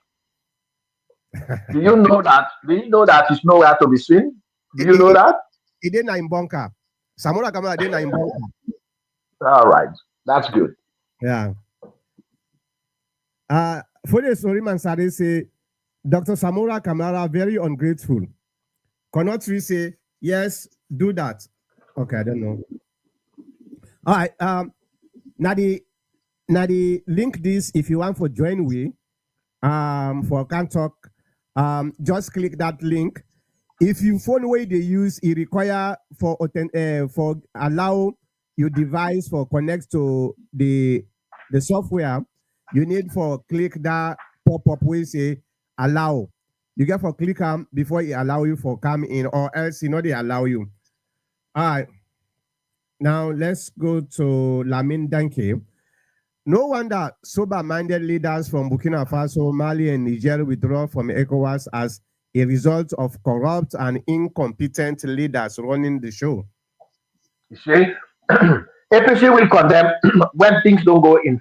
S2: Do you know that? Do you know that he's nowhere to be seen? Do you know that?
S1: it didn't in bunker. Samora Kamara didn't in bunker.
S2: All right, that's good.
S1: Yeah. For the story man Sade say Dr. Samora Kamara very ungrateful. Cannot we say yes, do that? Okay, I don't know. All right. Now the link this if you want for join we for can talk just click that link. If you phone way they use it require for allow your device for connect to the software, you need for click that pop-up where say allow. You get for click before it allow you for come in, or else they allow you. All right. Now let's go to Lamin Danke. No wonder sober-minded leaders from Burkina Faso, Mali, and Niger withdraw from ECOWAS as a result of corrupt and incompetent leaders running the show.
S2: You see, APC will condemn when things don't go in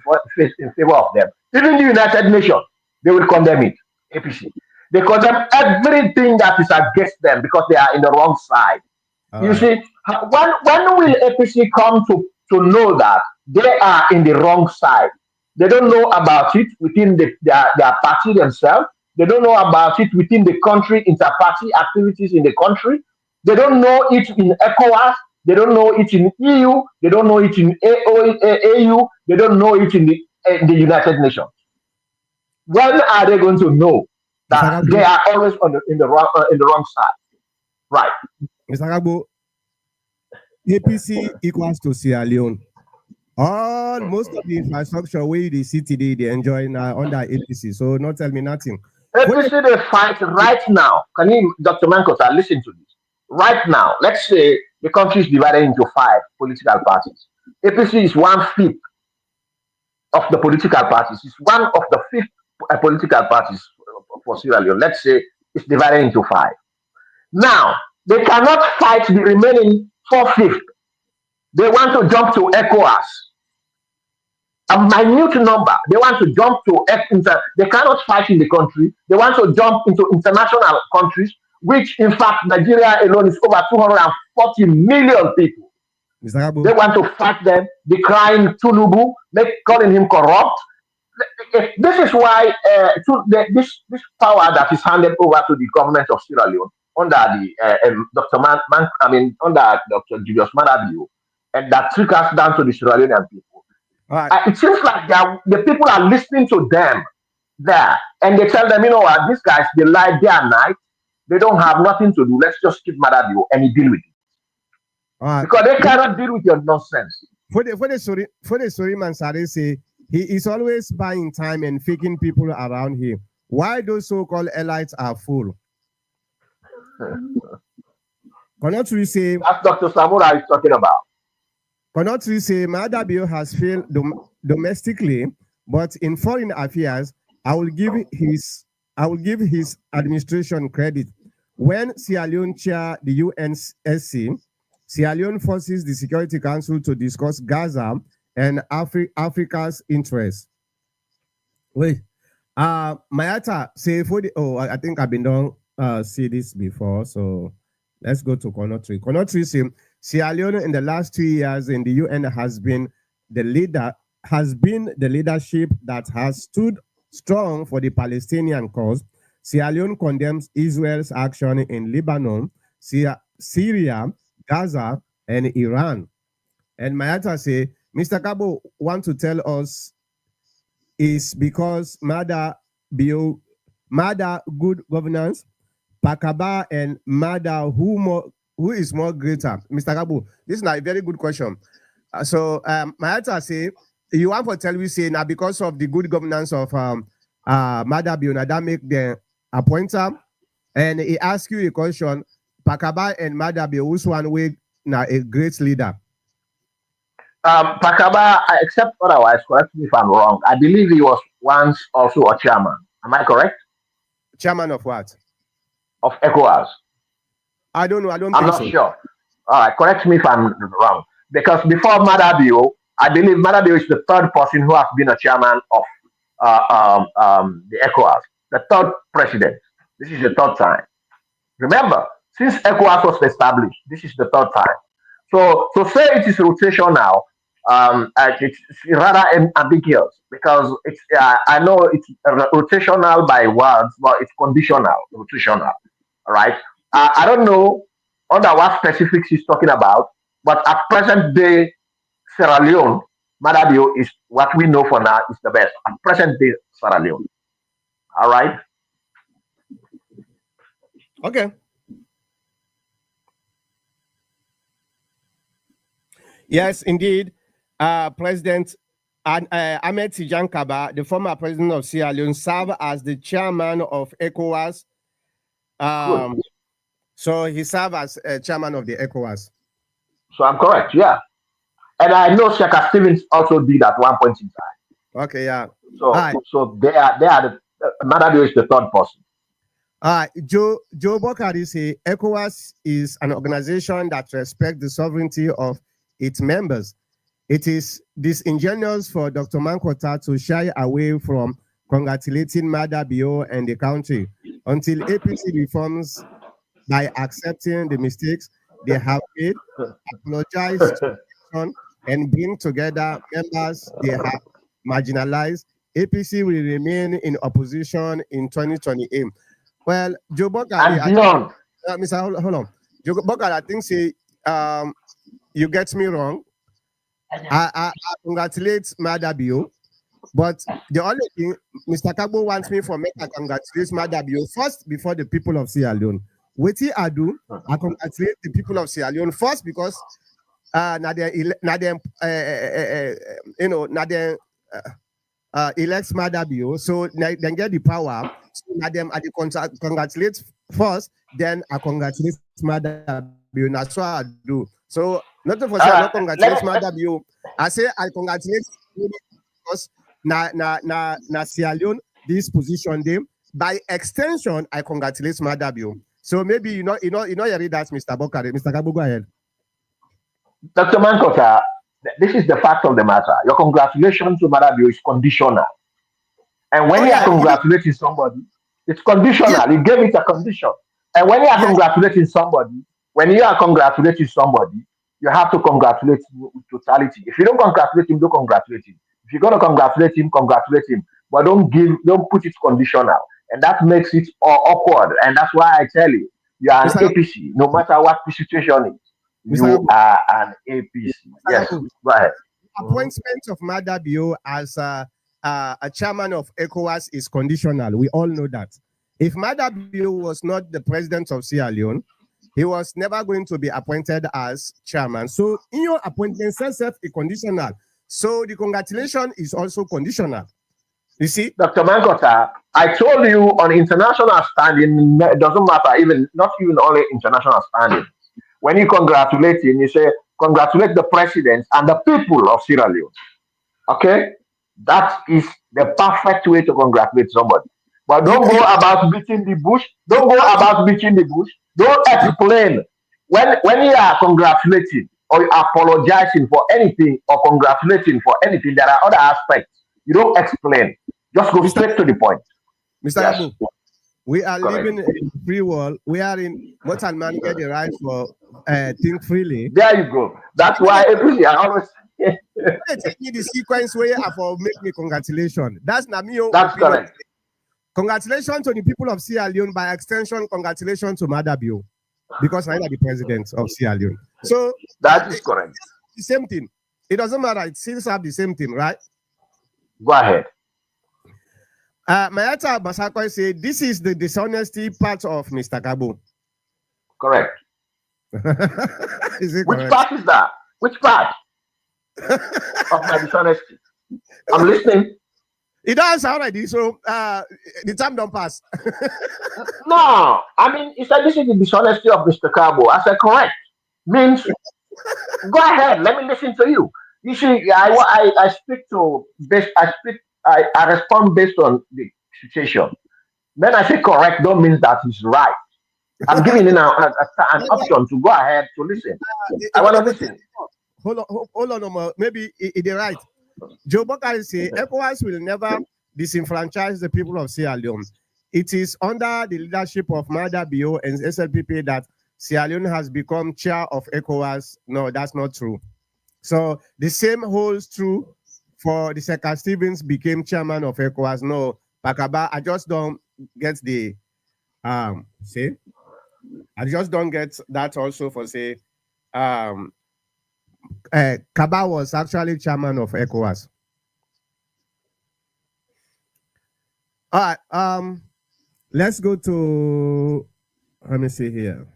S2: favor of them. Even the United Nations, they will condemn it. APC. They condemn everything that is against them because they are in the wrong side.
S1: All
S2: You
S1: right.
S2: see, when will APC come to know that they are in the wrong side? They don't know about it within their party themselves. They don't know about it within the country, inter-party activities in the country. They don't know it in ECOWAS. They don't know it in EU. They don't know it in AU. They don't know it in the United Nations. When are they going to know
S1: Mr.
S2: that they
S1: Gabo,
S2: are always in the wrong side? Right.
S1: Mr. Gabo, APC equals to Sierra Leone. All most of the infrastructure where they see today, they enjoy now under APC. So not tell me nothing. For the,
S2: APC they fight right now. Can you, Dr. Mankota, listen to this? Right now, let's say the country is divided into five political parties. APC is one fifth of the political parties. It's one of the fifth political parties for Sierra Leone. Let's say it's divided into five. Now, they cannot fight the remaining four fifths. They want to jump to ECOWAS, a minute number. They want to jump to they cannot fight in the country. They want to jump into international countries, which in fact Nigeria alone is over 240 million people.
S1: Mr.
S2: They
S1: Gabo,
S2: want to fight them, decrying Tunubu, calling him corrupt. This is why this power that is handed over to the government of Sierra Leone under the Dr. Under Dr. Julius Madabio, and that trickles down to the Sierra Leonean people.
S1: all right.
S2: It seems like the people are listening to them there, and they tell them, you know what, these guys they lie day and night. They don't have nothing to do. Let's just keep Madabio and he deal with it
S1: All right.
S2: because they cannot deal with your nonsense.
S1: For the story man Sare say he is always buying time and faking people around him. Why those so-called elites are full? Cannot we say
S2: That's Dr. Samura is talking about.
S1: Madabio has failed domestically, but in foreign affairs, I will give his administration credit. When Sierra Leone chair the UNSC, Sierra Leone forces the Security Council to discuss Gaza and Africa's interests. Wait, Mayata say for the I think I've been done see this before, so let's go to Conotri. Conotri say Sierra Leone in the last 2 years in the UN has been the leadership that has stood strong for the Palestinian cause. Sierra Leone condemns Israel's action in Lebanon, Syria, Gaza, and Iran. And Mayata say, Mr. Kabo want to tell us is because Mada good governance, Pakaba and Mada who is more greater? Mr. Kabo, this is not a very good question. Mayata say, you want to tell me say now because of the good governance of Mada Biona that make the appointer, and he ask you a question, Pakaba and Mada Bio, who's one way now a great leader?
S2: Pakaba, except otherwise, correct me if I'm wrong. I believe he was once also a chairman. Am I correct?
S1: Chairman of what?
S2: Of ECOWAS.
S1: I don't know. I don't
S2: I'm
S1: think
S2: not
S1: so.
S2: sure. All right, correct me if I'm wrong. Because before Madabio, I believe Madabio is the third person who has been a chairman of the ECOWAS, the third president. This is the third time. Remember, since ECOWAS was established, this is the third time. So to say it is rotational, it's rather ambiguous because I know it's rotational by words, but it's conditional, rotational. All right. I don't know under what specifics he's talking about, but at present day Sierra Leone, Madabio is what we know for now is the best. At present day Sierra Leone. All right.
S1: Okay. Yes, indeed. President Ahmed Tijan Kaba, the former president of Sierra Leone, served as the chairman of ECOWAS.
S2: Good.
S1: So he served as chairman of the ECOWAS.
S2: So I'm correct. Yeah. And I know Shaka Stevens also did at one point in time.
S1: Okay, yeah. All
S2: So
S1: right.
S2: so they are the Madabio is the third person.
S1: Joe Bokari say ECOWAS is an organization that respects the sovereignty of its members. It is disingenuous for Dr. Mankota to shy away from congratulating Madabio and the country until APC reforms by accepting the mistakes they have made, apologize to the nation, and bring together members they have marginalized. APC will remain in opposition in 2028. Well, Joe Bokari,
S2: And beyond.
S1: Mr. Hold on. Joe Bokari, I think say you get me wrong. I congratulate Madabio, but the only thing Mr. Kagbo wants me for make I congratulate Madabio first before the people of Sierra Leone. What I do, I congratulate the people of Sierra Leone first because na them you know na them elects Madabio, so then get the power. So now them I congratulate first, then I congratulate Madabio. That's what I do. So nothing for say I not congratulate
S2: Let me
S1: Madabio. I say I congratulate because na Sierra Leone this position them. By extension, I congratulate Madabio. So maybe you read that, Mr. Bokare. Mr. Kabo, go ahead.
S2: Dr. Mankota, this is the fact of the matter. Your congratulations to Madabio is conditional. And when
S1: Oh
S2: you are
S1: yeah,
S2: congratulating somebody, it's
S1: yeah,
S2: conditional. You gave it a condition. And when you are
S1: yes,
S2: congratulating somebody, you have to congratulate him with totality. If you don't congratulate him, don't congratulate him. If you're gonna congratulate him. But don't put it conditional. And that makes it awkward. And that's why I tell you, you are an
S1: Mr.
S2: APC. No matter what the situation is,
S1: Mr.
S2: you
S1: Kabo,
S2: are an APC.
S1: Mr.
S2: Yes,
S1: Kabo,
S2: go ahead. Mhm.
S1: appointment of Madabio as a chairman of ECOWAS is conditional. We all know that. If Madabio was not the president of Sierra Leone, he was never going to be appointed as chairman. So in your appointment, self is conditional. So the congratulation is also conditional. You see?
S2: Dr. Mankota, I told you on international standing, it doesn't matter, even not even only international standing. When you congratulate him, you say, congratulate the president and the people of Sierra Leone. Okay? That is the perfect way to congratulate somebody. But
S1: You,
S2: don't go
S1: you,
S2: about beating the bush.
S1: you
S2: Don't go
S1: have to
S2: about beating the bush. Don't
S1: you,
S2: explain. When you are congratulating or apologizing for anything or congratulating for anything, there are other aspects. You don't explain. Just go
S1: Mr.
S2: straight to the point.
S1: Mr.
S2: Yes,
S1: Abu, we are
S2: correct.
S1: living in a free world. We are in what and man get the right for think freely.
S2: There you go. That's
S1: When
S2: why APC are always.
S1: they take me the sequence where I for make me congratulations. That's not my own
S2: That's
S1: opinion.
S2: correct.
S1: Congratulations to the people of Sierra Leone. By extension, congratulations to Madabio because I am the president of Sierra Leone. So
S2: That is
S1: it's
S2: correct.
S1: the same thing. It doesn't matter. It seems to have the same thing, right?
S2: Go ahead.
S1: Mayata Basakoi said this is the dishonesty part of Mr. Kabo.
S2: Correct.
S1: Is it
S2: Which
S1: correct?
S2: part is that? Which part of my dishonesty? I'm listening.
S1: It does already. So the time don't pass.
S2: No, I mean, you said this is the dishonesty of Mr. Cabo. I said correct. Means go ahead. Let me listen to you. You see, I speak to based. I respond based on the situation. When I say correct, don't mean that he's right. I'm giving him an option to go ahead to listen. I want to listen.
S1: Hold on, Omar. Maybe it right. Joe Bokari say ECOWAS will never disenfranchise the people of Sierra Leone. It is under the leadership of Mada Bio and SLPP that Sierra Leone has become chair of ECOWAS. No, that's not true. So the same holds true for the Secretary Stevens became chairman of ECOWAS. No, Pakaba, I just don't get the say. I just don't get that also for say um Kaba was actually chairman of ECOWAS. All right. Let's go to let me see here.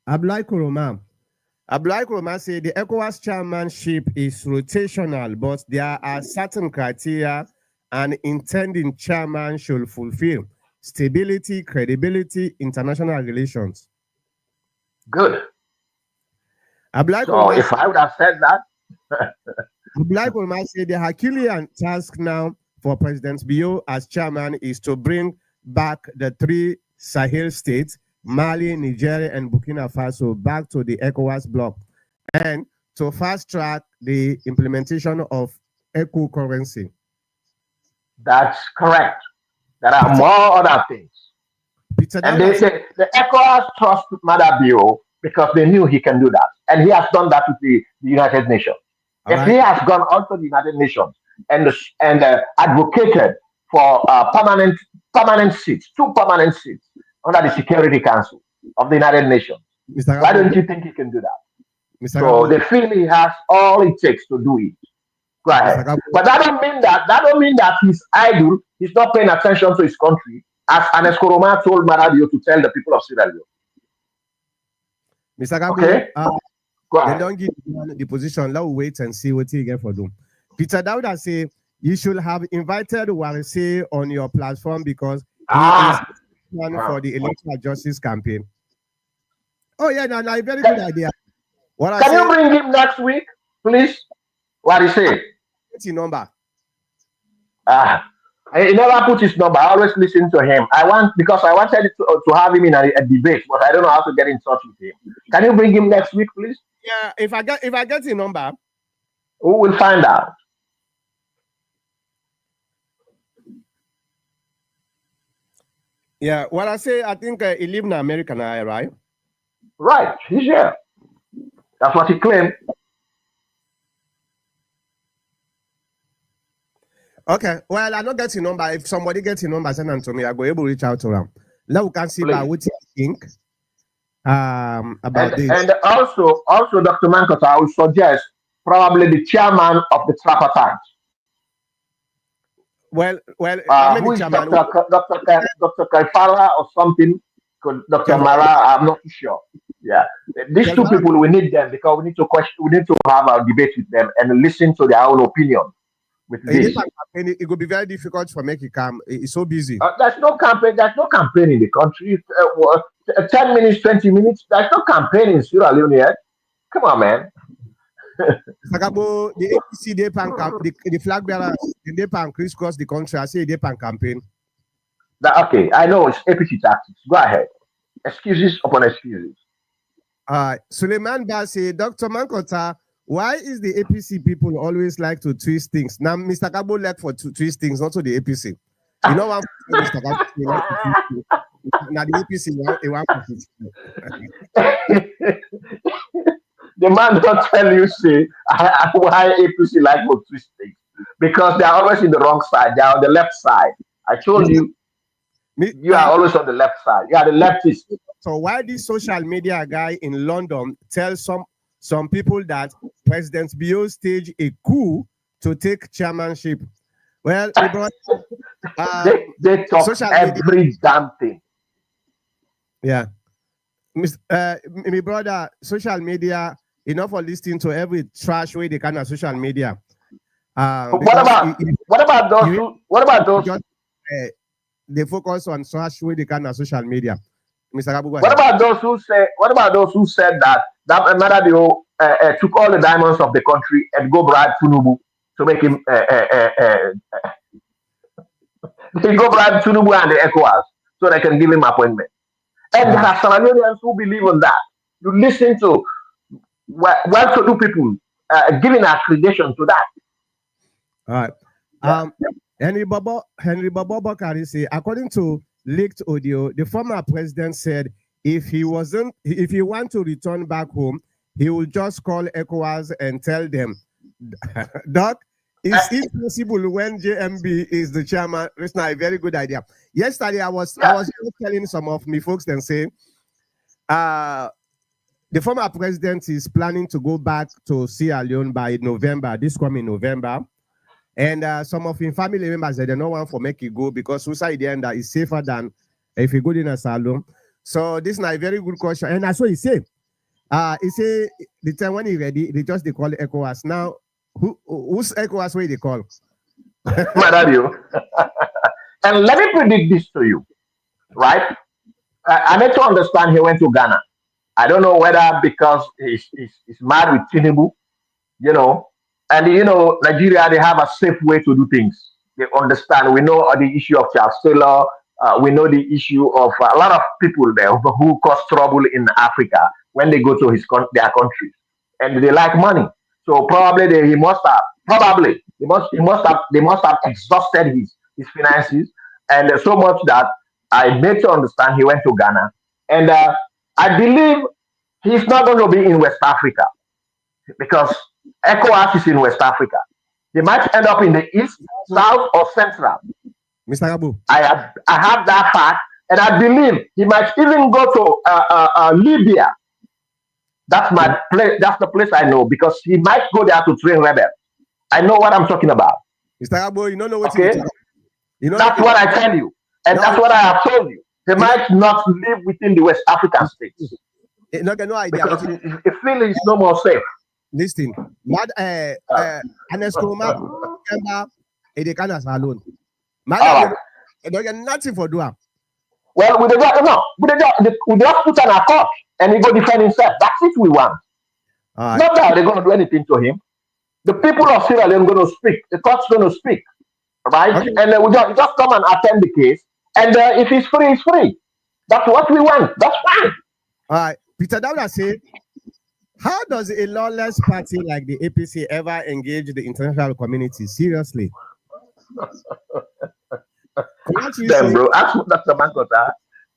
S1: Ablai Kuroma. Ablai Kuroma said the ECOWAS chairmanship is rotational, but there are certain criteria an intending chairman should fulfill: stability, credibility, international relations.
S2: Good.
S1: Ablai
S2: So
S1: Kuroma,
S2: if I would have said that,
S1: Like Omar said, the Herculean task now for President Bio as chairman is to bring back the three Sahel states, Mali, Nigeria, and Burkina Faso, back to the ECOWAS bloc, and to fast track the implementation of eco currency.
S2: That's correct. There are
S1: Peter,
S2: more other things.
S1: Peter
S2: And
S1: Dowd said,
S2: the ECOWAS trust Madabio because they knew he can do that. And he has done that with the United Nations.
S1: all
S2: If he
S1: right,
S2: has gone out to the United Nations and advocated for permanent seats, two permanent seats under the Security Council of the United Nations,
S1: Mr.
S2: why
S1: Gabo,
S2: don't you think he can do that?
S1: Mr.
S2: So
S1: Gabo,
S2: they feel he has all it takes to do it. Go
S1: Mr.
S2: ahead.
S1: Gabo,
S2: But that don't mean that he's idle. He's not paying attention to his country, as Anes Koroma told Maradio to tell the people of Sierra Leone.
S1: Mr. Gabo,
S2: Okay, go
S1: they
S2: ahead.
S1: don't give the position. Let's wait and see what he get for them. Peter Dowda say you should have invited Warise on your platform because he is
S2: Ah,
S1: one
S2: uh,
S1: for the electoral justice campaign. Oh yeah, no, no, very
S2: can,
S1: good idea. What I
S2: can you
S1: say,
S2: bring him next week, please? What he
S1: I
S2: say?
S1: get your number.
S2: Ah, he never put his number. I always listen to him. I wanted to have him in a debate, but I don't know how to get in touch with him. Can you bring him next week, please?
S1: Yeah, if I get your number,
S2: We will find out.
S1: yeah. What I say, I think he live in America now, right?
S2: Right, he's here. That's what he claimed.
S1: Okay. Well, I don't get your number. If somebody gets your number, send them to me. I go able to reach out to them. Now we can see by
S2: Please.
S1: what you think about this.
S2: And also Dr. Mankota, I would suggest probably the chairman of the tripartite,
S1: Well, how many
S2: who is
S1: chairman?
S2: Dr. Kaifala or something, Dr. Mara, I'm not too sure. Yeah, these two
S1: Kelvin,
S2: people we need them because we need to have a debate with them and listen to their own opinion with
S1: it
S2: this.
S1: depends. It will be very difficult for make it come. It's so busy.
S2: There's no campaign. There's no campaign in the country. 10 minutes, 20 minutes. There's no campaign in Sierra Leone yet. Come on, man.
S1: Sagabo, the APC they pan camp, the flag bearers they pan crisscross the country. I say they pan campaign.
S2: Okay, I know it's APC tactics. Go ahead. Excuses upon excuses.
S1: Suleiman Ba say, Dr. Mankota, why is the APC people always like to twist things? Now, Mr. Gabo like for to twist things, not to the APC. You know what Mr. Gabo like to twist things. Now the APC
S2: The man don't tell you say why APC like to twist things because they are always in the wrong side. They are on the left side. I told you,
S1: Me,
S2: you are always on the left side. You are the leftist.
S1: so why this social media guy in London tells some people that President Bio staged a coup to take chairmanship? Well, we brought
S2: They talk
S1: social media.
S2: every damn thing.
S1: Yeah, my brother, social media enough for listening to every trash way they can on social media.
S2: But
S1: Because
S2: what about those
S1: just, they focus on trash way they can on social media. Mr. Gabu, go
S2: what
S1: ahead.
S2: about those who said that Madadio took all the diamonds of the country and go bribe Tunubu to make him they go bribe Tunubu and the ECOWAS so they can give him appointment. And there
S1: Uh,
S2: are Salvadorians who believe in that. You listen to well-to-do people giving accreditation to that.
S1: all right.
S2: Yeah.
S1: Henry Bobo Bakari say, according to leaked audio, the former president said if he want to return back home, he will just call ECOWAS and tell them, Doc, is it possible when JMB is the chairman? It's not a very good idea. Yesterday, I was telling some of me folks and say, the former president is planning to go back to Sierra Leone by November, this coming November. And some of his family members said they don't want for make it go because suicide the end is safer than if you go in a salon. So this is a very good question. And that's what he said. He say the time when he ready, they call ECOWAS. Now, who's ECOWAS where they call?
S2: Madadio. And let me predict this to you, right? I need to understand he went to Ghana. I don't know whether because he's mad with Tinubu, you know, And Nigeria, they have a safe way to do things. They understand. We know the issue of Charles Taylor. We know the issue of a lot of people there who cause trouble in Africa when they go to their countries, and they like money. So probably he must have probably they must have exhausted his finances, and so much that I made to understand he went to Ghana, and I believe he's not going to be in West Africa because ECOWAS is in West Africa. They might end up in the east, south, or central.
S1: Mr. Abu.
S2: I have that fact, and I believe he might even go to Libya. That's my place. That's the place I know because he might go there to train rebels. I know what I'm talking about.
S1: Mr. Abu, you don't know what
S2: Okay,
S1: you know.
S2: that's what I tell you, and
S1: no,
S2: that's what I have told you. They might not live within the West African states
S1: no, no idea.
S2: because it feels it's no more safe.
S1: Listen, Mad Anescoma member Edekanas alone.
S2: All
S1: Madam,
S2: right.
S1: you don't get nothing for doing.
S2: Well, we just put an accord and he go defend himself. That's it we want. Not that they're going to do anything to him. The people of Sierra Leone going to speak. The court's going to speak, right?
S1: Okay.
S2: And we just come and attend the case. And if he's free, he's free. That's what we want. That's fine.
S1: All right. Peter Dowda said, how does a lawless party like the APC ever engage the international community? Seriously.
S2: Ask them, bro. Ask Dr. Mankota.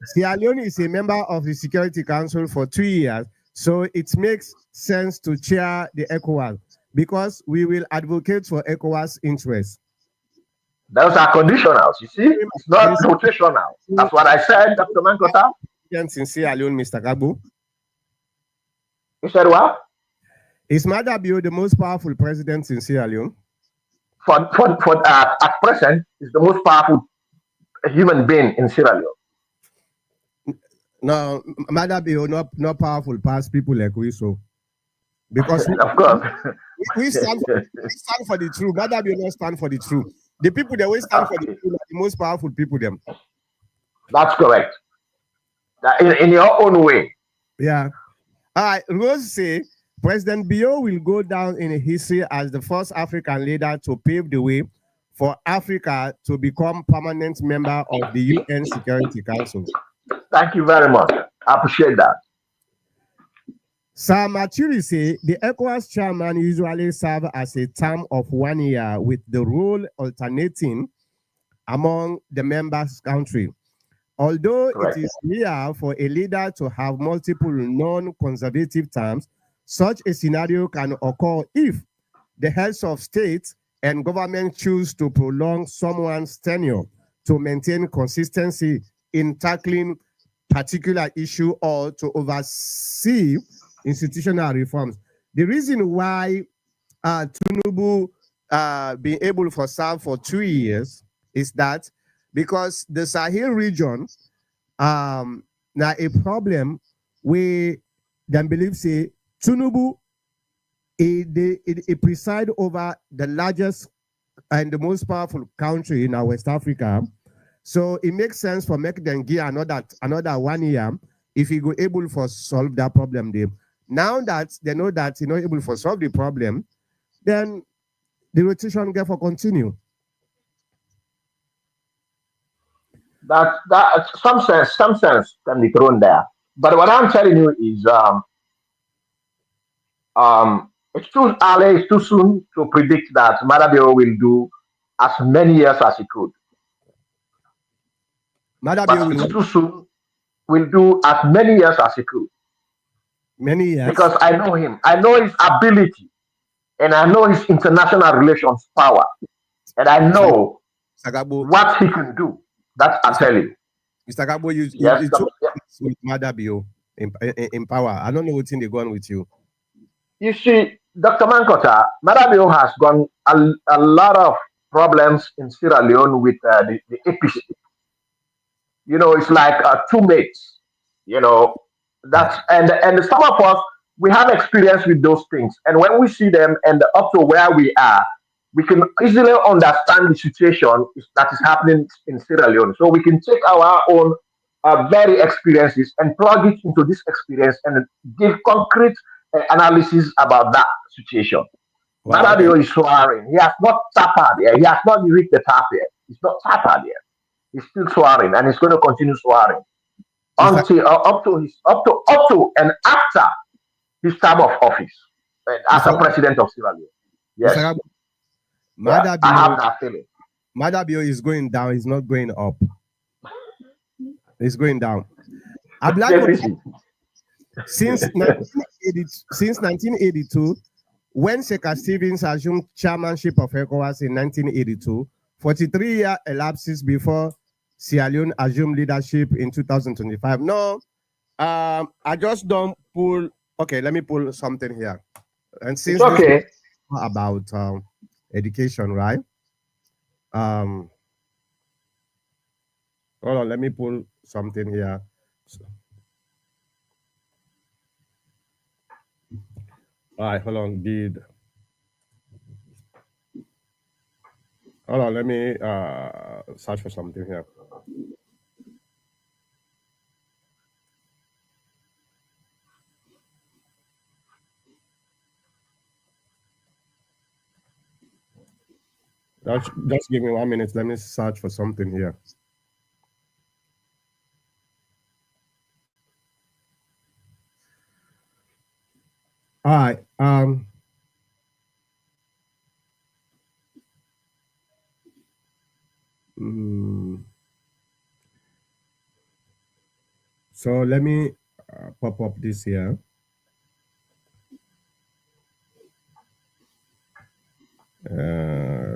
S1: Sierra Leone is a member of the Security Council for 2 years, so it makes sense to chair the ECOWAS because we will advocate for ECOWAS interests.
S2: Those are conditionals, you see? It's not rotational. That's what I said, Dr. Mankota.
S1: In Sierra Leone, Mr. Gabo.
S2: You said what?
S1: Is Madabio the most powerful president in Sierra Leone?
S2: At present, is the most powerful human being in Sierra Leone.
S1: No, Madabio not powerful past people like we so. Because
S2: of course.
S1: we stand for the truth. Madabio not stand for the truth. The people that we stand for the truth are the most powerful people them.
S2: That's correct. In your own way.
S1: Yeah. All right. Rose say President Bio will go down in history as the first African leader to pave the way for Africa to become permanent member of the UN Security Council.
S2: Thank you very much. I appreciate that.
S1: Sir Maturi say the ECOWAS chairman usually serve as a term of 1 year with the role alternating among the members' country. Although
S2: Correct.
S1: it is rare for a leader to have multiple non-conservative terms, such a scenario can occur if the heads of state and government choose to prolong someone's tenure to maintain consistency in tackling particular issue or to oversee institutional reforms. The reason why Tinubu being able to serve for 2 years is that because the Sahel region now a problem where them believe say Tinubu it preside over the largest and the most powerful country in our West Africa. So it makes sense for make them give another 1 year if he go able for solve that problem there. Now that they know that he's not able for solve the problem, then the rotation get for continue.
S2: That some sense can be thrown there. But what I'm telling you is it's too early, it's too soon to predict that Madabio will do as many years as he could. But it's too soon. Will do as many years as he could.
S1: Many years.
S2: Because I know him. I know his ability. And I know his international relations power. And I know what he can do. That's I tell you.
S1: Mr. Gabo, you took with Madabio in power. I don't know what's in the gun with you.
S2: You see, Dr. Mankota, Madabio has gone a lot of problems in Sierra Leone with the APC. You know, it's like two mates. You know, that's and some of us we have experience with those things, and when we see them and up to where we are, we can easily understand the situation that is happening in Sierra Leone. So we can take our own very experiences and plug it into this experience and give concrete analysis about that situation.
S1: Wow. Okay.
S2: Madadio is swearing. He has not tapped yet. He has not reached the tap yet. He's not tapped yet. He's still swearing, and he's going to continue swearing
S1: Mr.
S2: until up to and after his term of office, and as
S1: Mr.
S2: a president of Sierra Leone.
S1: Mr.
S2: Yes,
S1: Rabo,
S2: yeah, I
S1: Madabio,
S2: have that feeling.
S1: Madabio is going down. He's not going up. He's going down. I'd like to
S2: Deficit.
S1: since 1982, when Sheikh Stevens assumed chairmanship of ECOWAS in 1982, 43 years elapses before Sierra Leone assumed leadership in 2025. No, I just don't pull. Okay, let me pull something here. And
S2: It's
S1: since this
S2: okay.
S1: is about education, right? Um, hold on, let me pull something here. All right, hold on. Hold on, let me search for something here. Just give me 1 minute. Let me search for something here. All right. Mm, so let me pop up this here.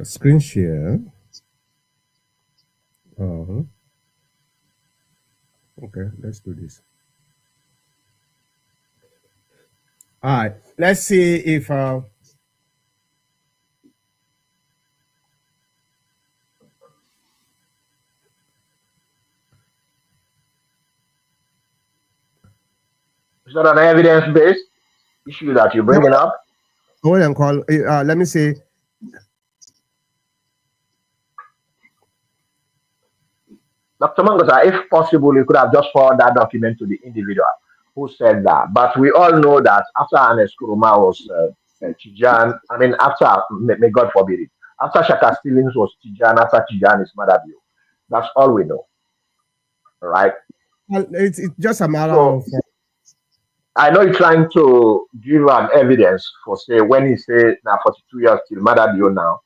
S1: Screen share. Okay, let's do this. All right. Let's see if
S2: Is that an evidence-based issue that you're bringing up?
S1: hold on, call. Let me see.
S2: Dr. Mangasa, if possible, you could have just forwarded that document to the individual who said that. But we all know that after Anes Kuruma was Tijan, I mean, after, may God forbid it, after Shaka Stevens was Tijan, after Tijan is Madabio. That's all we know, right?
S1: Well, it's just a matter
S2: So
S1: of
S2: I know you're trying to give an evidence for, say, when he said now 42 years till Madabio now.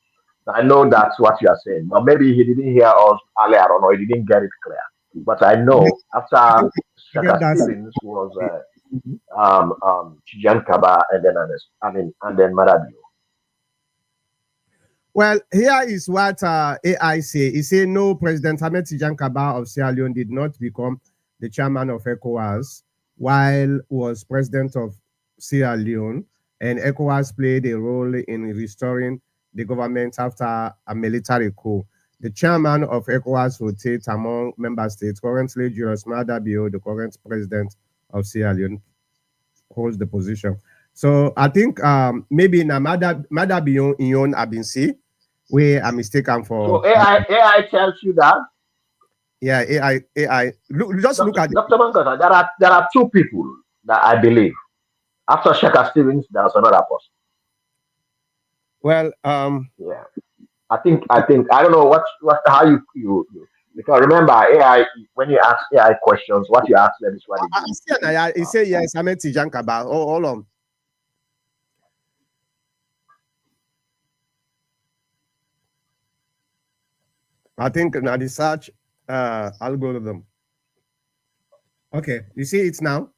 S2: I know that's what you are saying, but maybe he didn't hear us earlier on or he didn't get it clear. But I
S1: I
S2: know after
S1: get
S2: Shaka
S1: that.
S2: Stevens was
S1: Mhm.
S2: Chijan Kaba and then and then Marabio.
S1: Well, here is what AI say. He say no, President Ahmed Tijan Kaba of Sierra Leone did not become the chairman of ECOWAS while was president of Sierra Leone, and ECOWAS played a role in restoring the government after a military coup. The chairman of ECOWAS rotates among member states. Currently, Julius Maada Bio, the current president of Sierra Leone, holds the position. So I think maybe Maada Bio in Yon Abinsi, where I'm mistaken
S2: So
S1: for.
S2: AI tells you that.
S1: Yeah, AI. Just look at it.
S2: Dr. Mankata, there are two people that I believe. After Shaka Stevens, there was another person.
S1: Well,
S2: Yeah. I think I don't know what how you because remember AI when you ask AI questions, what you ask them is what they
S1: I
S2: give you.
S1: see he say yes, I met Tijan Kaba. Oh, hold on. I think now the search algorithm. Okay, you see it now?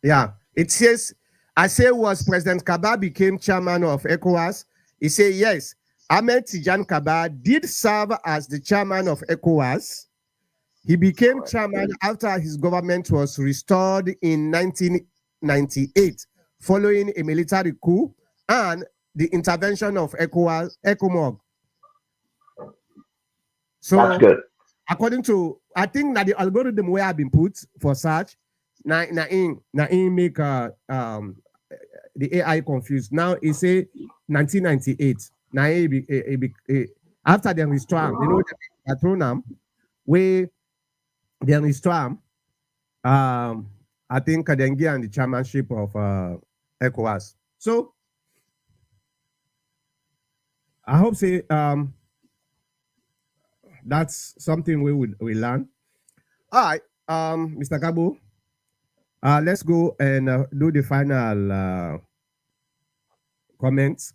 S1: Yeah, it says, I say was President Kaba became chairman of ECOWAS. He said yes. Ahmed Tijan Kaba did serve as the chairman of ECOWAS. He became
S2: Correct.
S1: chairman after his government was restored in 1998, following a military coup and the intervention of ECOMOG.
S2: That's
S1: So,
S2: good.
S1: according to, I think that the algorithm where have been put for search, na in make the AI confused. Now it say 1998. Now after the restore, you know, the pronoun where the restore, I think Kadengi and the chairmanship of ECOWAS. So I hope say that's something we learn. All right, Mr. Kabo, let's go and do the final comments.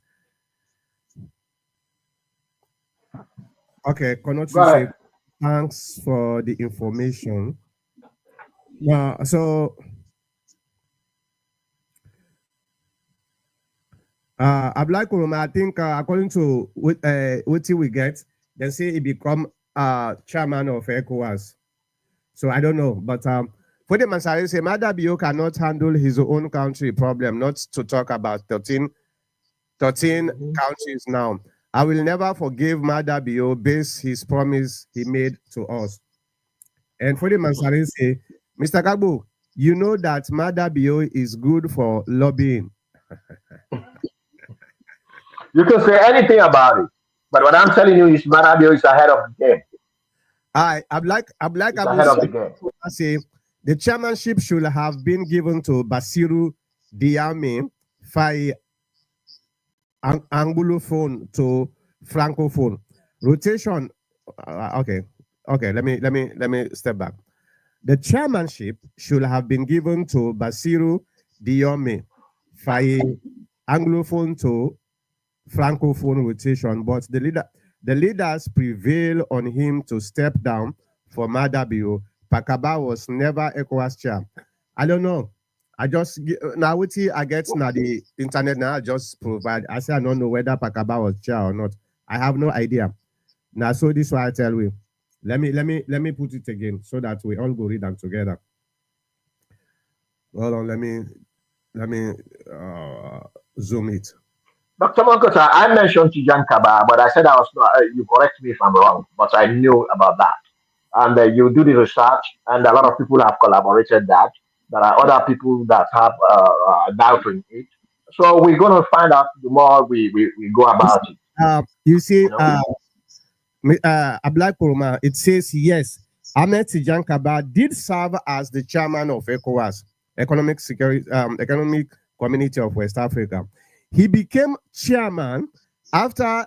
S1: Okay,
S2: Go
S1: Konochi say
S2: ahead.
S1: thanks for the information. So Abdullah Kuruma, I think according to what we get, they say he become chairman of ECOWAS. So I don't know, but for the Mansari say Madabio cannot handle his own country problem, not to talk about 13 countries now. I will never forgive Madabio based his promise he made to us. And for the Mansari say, Mr. Kagbo, you know that Madabio is good for lobbying.
S2: You can say anything about it, but what I'm telling you is Marabio is ahead of the game.
S1: I'd like
S2: He's
S1: Abu
S2: ahead of the game.
S1: say the chairmanship should have been given to Basiru Diame Fai Anglophone to Francophone. Rotation. Okay, okay. Let me step back. The chairmanship should have been given to Basiru Diome Fai Anglophone to Francophone rotation, but the leaders prevail on him to step down for Madabio. Pakaba was never ECOWAS chair. I don't know. I just now with I get now the internet now. I just provide. I say I don't know whether Pakaba was chair or not. I have no idea. Now, so this why I tell you. Let me put it again so that we all go read them together. Hold on. Let me zoom it.
S2: Dr. Monkota, I mentioned Tijan Kaba, but I said I was not, you correct me if I'm wrong, but I knew about that. And you do the research, and a lot of people have collaborated that. There are other people that have doubt in it. So we're going to find out the more we go about it,
S1: You see,
S2: you know.
S1: Abdullah Kuruma, it says yes. Ahmed Tijan Kaba did serve as the chairman of ECOWAS, Economic Community of West Africa. He became chairman after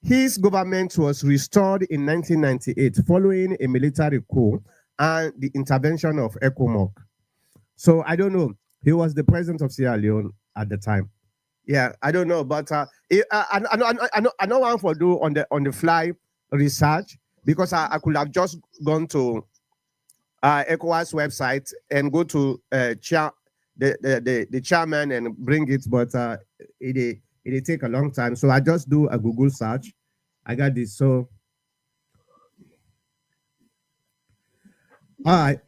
S1: his government was restored in 1998 following a military coup and the intervention of ECOMOG. So I don't know. He was the president of Sierra Leone at the time. Yeah, I don't know, but I know one for do on the fly research because I could have just gone to ECOWAS website and go to the chairman and bring it, but it take a long time. So I just do a Google search. I got this. So all right.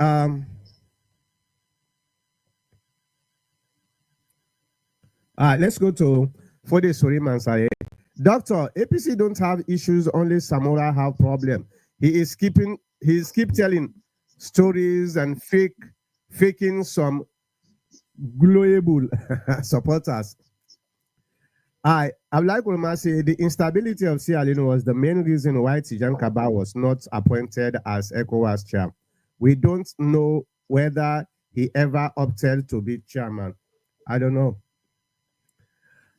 S1: All right, let's go to Fode Soriman Saye. Doctor, APC don't have issues, only Samora have problem. He's keep telling stories and faking some global supporters. I would like to say the instability of Sierra Leone was the main reason why Tijan Kaba was not appointed as ECOWAS chair. We don't know whether he ever opted to be chairman. I don't know.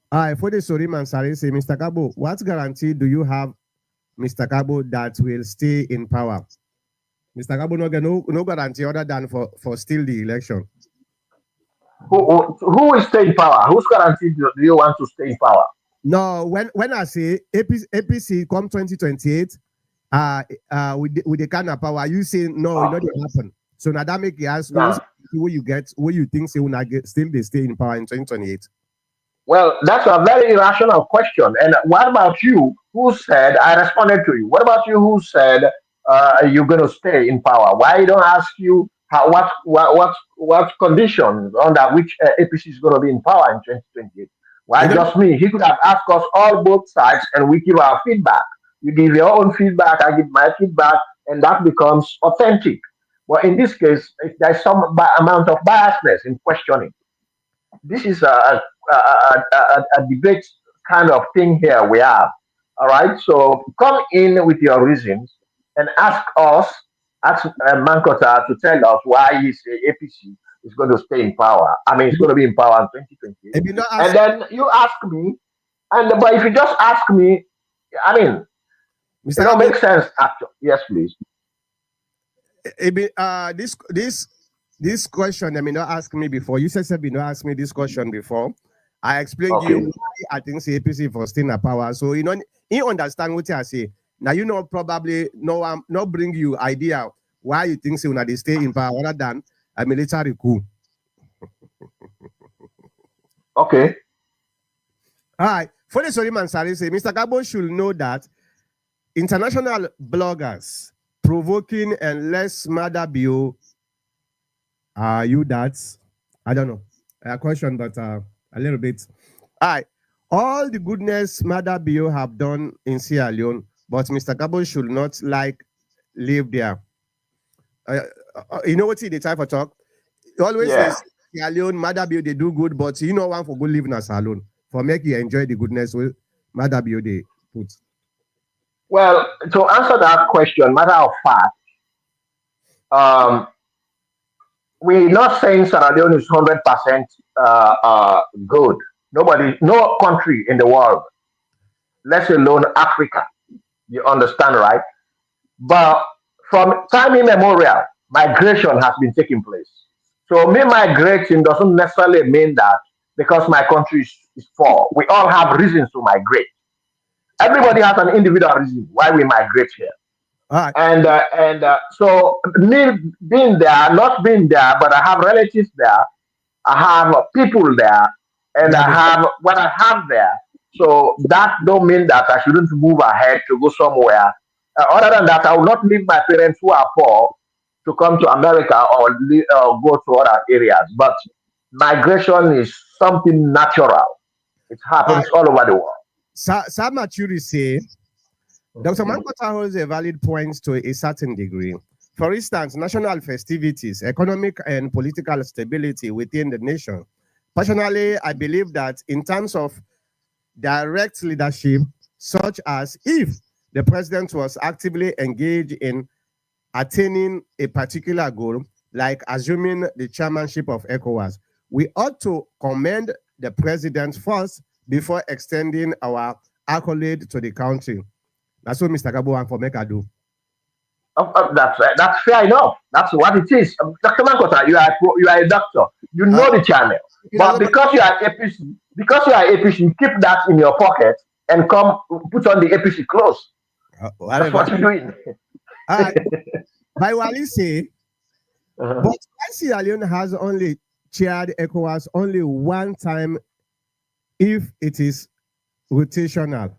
S1: For the Sorim and Sari say, Mr. Kabo, what guarantee do you have, Mr. Kabo, that will stay in power? Mr. Kabo no guarantee other than for still the election.
S2: Who will stay in power? Whose guarantee do you want to stay in power?
S1: No, when I say APC come 2028, with the kind of power, you say no, it not gonna happen. So now that make you ask
S2: Now,
S1: who you get, who you think say will get still they stay in power in 2028.
S2: well, that's a very irrational question. And what about you? Who said I responded to you? What about you? Who said you're going to stay in power? Why don't ask you how what conditions under which APC is going to be in power in 2028? Why just me? He could have asked us all both sides, and we give our feedback. You give your own feedback, I give my feedback, and that becomes authentic. But in this case, if there's some amount of biasness in questioning, this is a debate kind of thing here we have. All right, so come in with your reasons and ask us, ask Mankota to tell us why he's a APC. is going to stay in power. I mean, it's going to be in power in 2020.
S1: If you not
S2: And
S1: ask,
S2: then you ask me, and but if you just ask me, I mean,
S1: Mr.
S2: it don't
S1: Gabo,
S2: make sense. Actually, yes, please.
S1: this question, they may not ask me before. You said you not ask me this question before. I explained to you
S2: Okay.
S1: why I think APC for staying in power. So you understand what I say. Now you know probably not bring you idea why you think so when they stay in power other than a military coup.
S2: Okay.
S1: All right. For the sorry man, sorry, say Mr. Gabo should know that international bloggers provoking and less murder bill. Are you that? I don't know. A question, but a little bit. All right. All the goodness Mother Bio have done in Sierra Leone, but Mr. Gabo should not live there. You know what's the time for talk? He always
S2: Yeah.
S1: says Sierra Leone, Mother Bio, they do good, but you know one for good living as alone. For make you enjoy the goodness with Mother Bio they put.
S2: Well, to answer that question, matter of fact, um, we're not saying Sierra Leone is 100% good. Nobody, no country in the world, let alone Africa, you understand, right? But from time immemorial, migration has been taking place. So me migrating doesn't necessarily mean that because my country is poor. We all have reasons to migrate. Everybody has an individual reason why we migrate here.
S1: All right.
S2: And so me being there, not being there, but I have relatives there. I have people there, and I
S1: That is,
S2: have what I have there. So that don't mean that I shouldn't move ahead to go somewhere. Other than that, I will not leave my parents who are poor to come to America or go to other areas. But migration is something natural. It
S1: all right.
S2: happens all over the world.
S1: Sam Machuri say Dr.
S2: Mhm.
S1: Mankota holds a valid point to a certain degree. For instance, national festivities, economic and political stability within the nation. Personally, I believe that in terms of direct leadership, such as if the president was actively engaged in attaining a particular goal, like assuming the chairmanship of ECOWAS, we ought to commend the president first before extending our accolade to the country. That's what Mr. Gabo and for make I do.
S2: That's fair enough. That's what it is. Dr. Mankota, you are a doctor. You
S1: Uh,
S2: know the channel.
S1: you know,
S2: But because you are APC, keep that in your pocket and come put on the APC clothes. That's
S1: whatever.
S2: what you're doing.
S1: Uh, by Wali say,
S2: Uh-huh.
S1: but Sierra Leone has only chaired ECOWAS only one time if it is rotational.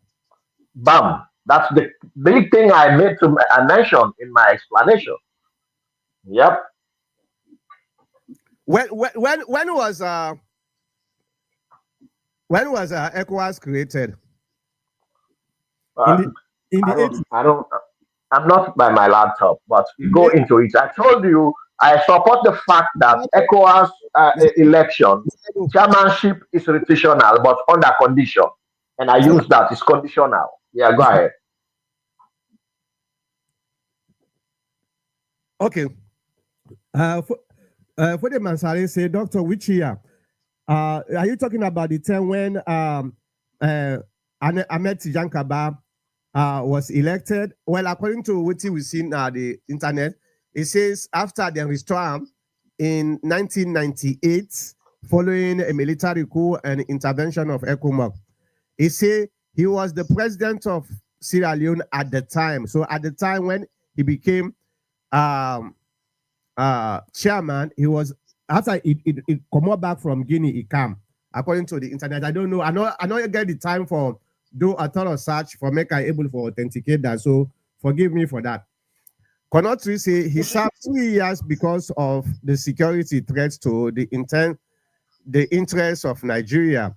S2: Bam. That's the big thing I mentioned in my explanation. Yep.
S1: When was ECOWAS created? In
S2: Uh,
S1: the in the 80s.
S2: I don't. I'm not by my laptop, but go into it. I told you I support the fact that ECOWAS election chairmanship is rotational, but under condition, and I use that. It's conditional. Yeah, go ahead.
S1: Okay. For the Mansari say, Doctor, which year? Are you talking about the time when Ahmed Tijan Kaba was elected? Well, according to what we see on the internet, it says after the restore in 1998, following a military coup and intervention of ECOMOG, he said he was the president of Sierra Leone at the time. So at the time when he became um, chairman, he was after it come out back from Guinea, he came. According to the internet, I don't know. I know you get the time for do a thorough search for make I able to authenticate that. So forgive me for that. Konotri say he served 2 years because of the security threats to the interests of Nigeria,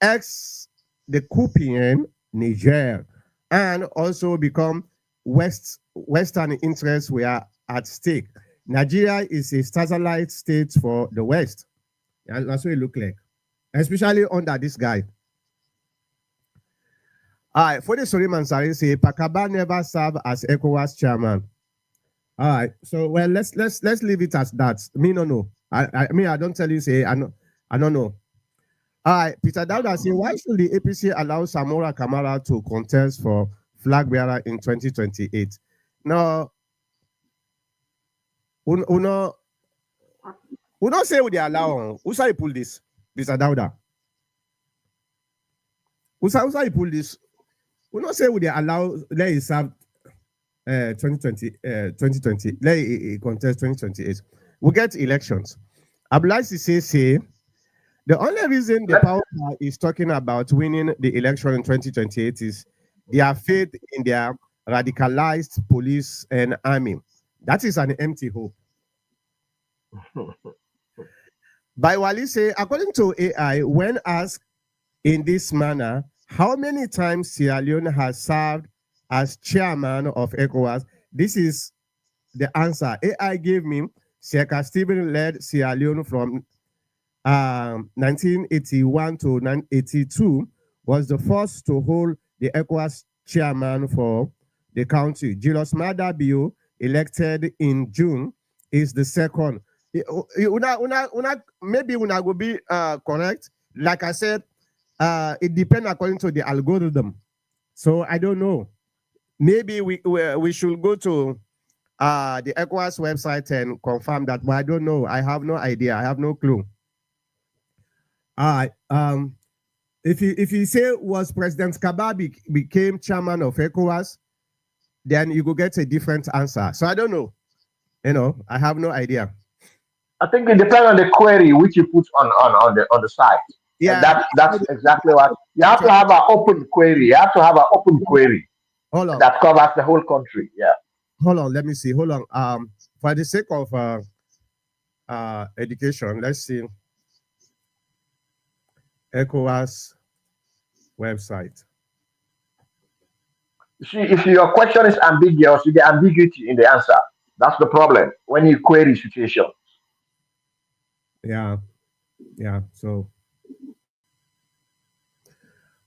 S1: ex the Coupian Niger, and also become Western interests were at stake. Nigeria is a satellite state for the West. That's what it look like, especially under this guy. All right, for the Soliman Sari say Pakaba never served as ECOWAS chairman. All right, so well let's leave it as that. Me no. I mean, I don't tell you, say, I don't know. All right, Peter Dauda say, why should the APC allow Samora Kamara to contest for flag bearer in 2028? No, uno say we they allow. Who say you pull this, Peter Dauda? Who say you pull this? Uno say we they allow. Let it serve 2020, let it contest 2028. We get elections. Ablaisi say the only reason the power is talking about winning the election in 2028 is their faith in their radicalized police and army. That is an empty hope. By Wali say, according to AI, when asked in this manner, how many times Sierra Leone has served as chairman of ECOWAS, this is the answer. AI gave me Sheikh Stephen led Sierra Leone from 1981 to 1982, was the first to hold the ECOWAS chairman for the country. Julius Maada Bio, elected in June, is the second. Maybe una will be correct. Like I said, it depends according to the algorithm. So I don't know. Maybe we should go to the ECOWAS website and confirm that, but I don't know. I have no idea. I have no clue. All right. If you say was President Kababi became chairman of ECOWAS, then you will get a different answer. So I don't know. You know, I have no idea.
S2: I think it depends on the query which you put on the site.
S1: Yeah,
S2: and that's exactly what you have to have an open query. You have to have an open query that covers the whole country. Yeah.
S1: Hold on, let me see. Hold on. For the sake of education, let's see. ECOWAS website.
S2: See, if your question is ambiguous, you get ambiguity in the answer. That's the problem when you query situation.
S1: Yeah. So,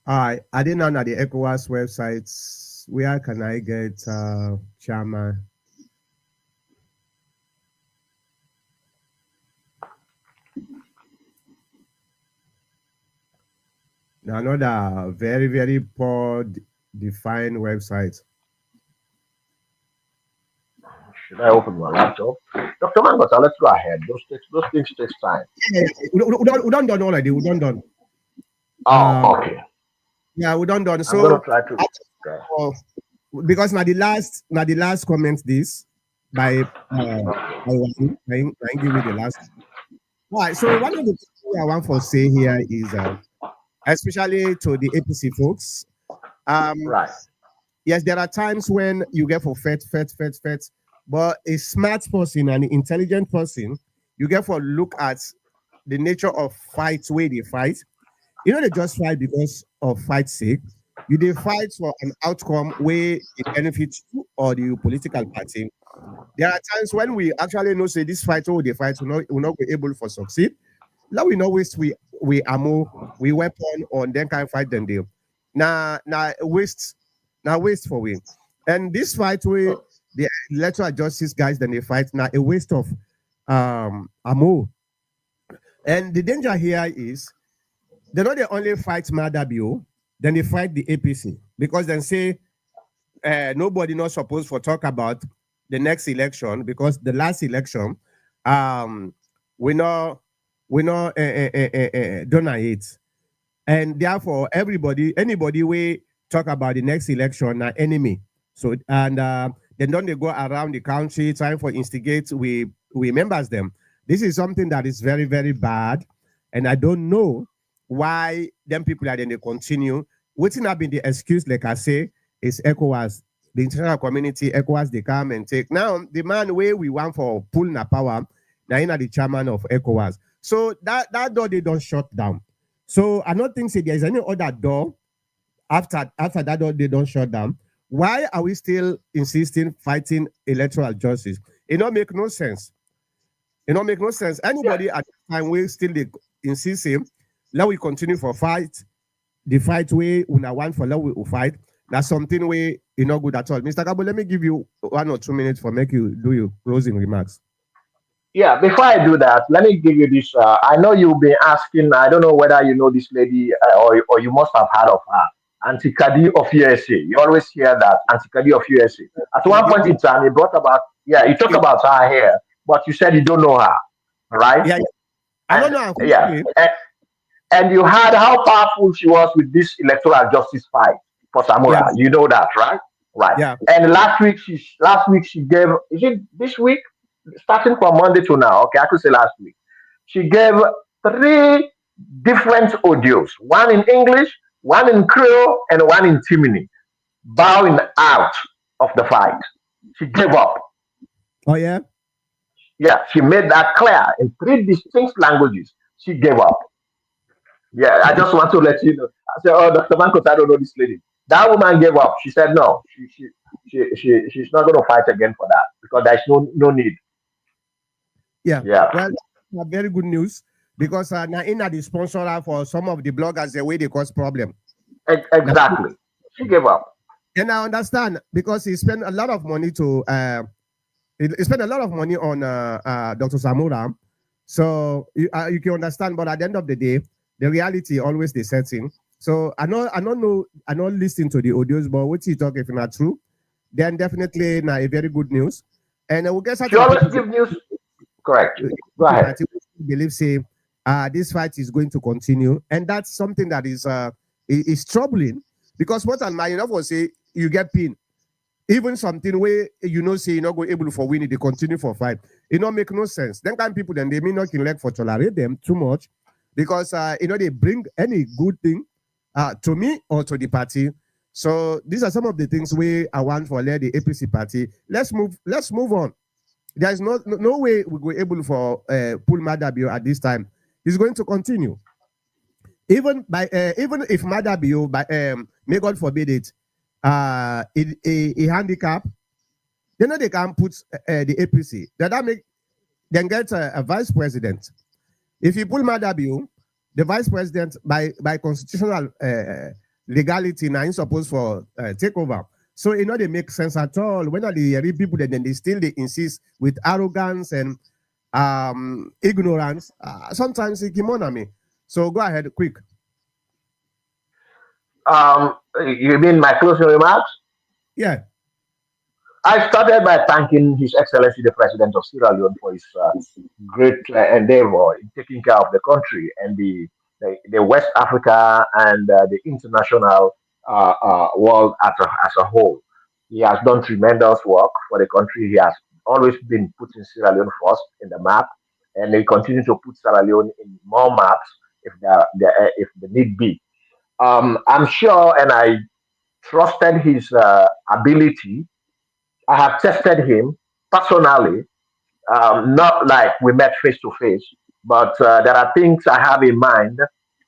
S1: I didn't know that the ECOWAS websites. Where can I get chairman? Another very, very poor defined website.
S2: Should I open my laptop? Dr. Mangota, let's go ahead. Those things take time.
S1: Yeah, we don't done already. We don't done.
S2: Okay.
S1: Yeah, we don't done. So
S2: I'm gonna try to.
S1: Because now the last comment this by give me the last. All right. So one of the things I want to say here is, especially to the APC folks,
S2: Right.
S1: yes, there are times when you get for fet, but a smart person and an intelligent person, you get for look at the nature of fights where they fight. You know, they just fight because of fight's sake. You they fight for an outcome where it benefits you or the political party. There are times when we actually know say this fight or they fight will not be able to succeed. Now we know we ammo, we weapon on then can fight them deal. Now waste for we. And this fight where the electoral justice guys then they fight now a waste of ammo. And the danger here is they not they only fight Madabio, then they fight the APC because then say nobody not supposed to talk about the next election because the last election we know donate, and therefore anybody we talk about the next election are enemy. So and then don't they go around the country trying for instigate we members them. This is something that is very very bad, and I don't know why them people are then they continue. What's not been the excuse, like I say, is ECOWAS, the international community, ECOWAS, they come and take. Now, the man where we want for pulling a power, now you know the chairman of ECOWAS. So that door they don't shut down. So I don't think say there is any other door after that door they don't shut down. Why are we still insisting fighting electoral justice? It don't make no sense. It don't make no sense. Anybody at the time we still they insist him. Let we continue for fight. The fight way una want for let we fight. That's something way not good at all. Mr. Kabo, let me give you 1 or 2 minutes for make you do your closing remarks.
S2: Yeah, before I do that, let me give you this. I know you've been asking, I don't know whether you know this lady or you must have heard of her, Antikadi of USA. You always hear that, Antikadi of USA. At one point in time, you brought about, yeah, you talk about her here, but you said you don't know her, right?
S1: Yeah, I don't
S2: And
S1: know who's
S2: yeah,
S1: name.
S2: and you heard how powerful she was with this electoral justice fight for
S1: Yeah,
S2: Samura. You know that, right? Right.
S1: yeah.
S2: And last week she gave, is it this week? Starting from Monday to now, okay, I could say last week. She gave three different audios, one in English, one in Creole, and one in Timini, bowing out of the fight. She gave up.
S1: Oh yeah.
S2: Yeah, she made that clear in three distinct languages. She gave up. Yeah, I just want to let you know. I said, "Oh, Dr. Mankos, I don't know this lady." That woman gave up. She said, "No, she's not going to fight again for that because there's no need."
S1: Yeah.
S2: Yeah,
S1: Well, very good news because now in the sponsor for some of the bloggers the way they cause problem. Now,
S2: exactly. She gave up.
S1: and I understand because he spent a lot of money to he spent a lot of money on Dr. Samura. So you can understand, but at the end of the day, the reality always the setting. So I don't know, I don't listen to the audios, but what you talk if not true, then definitely now a very good news. And we'll get
S2: She
S1: certain
S2: always
S1: people
S2: give news. Correct. Go
S1: the
S2: ahead.
S1: party believe say this fight is going to continue, and that's something that is troubling because what I'm you know say you get pinned even something where say you're not going able for winning, they continue for fight. It not make no sense. Then kind people then they may not elect for tolerate them too much because they bring any good thing to me or to the party. So these are some of the things where I want for the APC party. Let's move on. There's no way we were able for pull Madabio at this time. He's going to continue. Even if Madabio by may God forbid it, a handicap, they know they can put the APC. That make then get a vice president. If you pull Madabio, the vice president by constitutional legality now is supposed for take over. So they make sense at all. When are the people then they still they insist with arrogance and ignorance. Sometimes it come on me. So go ahead, quick.
S2: You mean my closing remarks?
S1: Yeah,
S2: I started by thanking His Excellency the President of Sierra Leone for his great endeavor in taking care of the country and the West Africa and the international world as a whole. He has done tremendous work for the country. He has always been putting Sierra Leone first in the map, and he continues to put Sierra Leone in more maps if the need be. I'm sure, and I trusted his ability. I have tested him personally, not like we met face to face, but there are things I have in mind.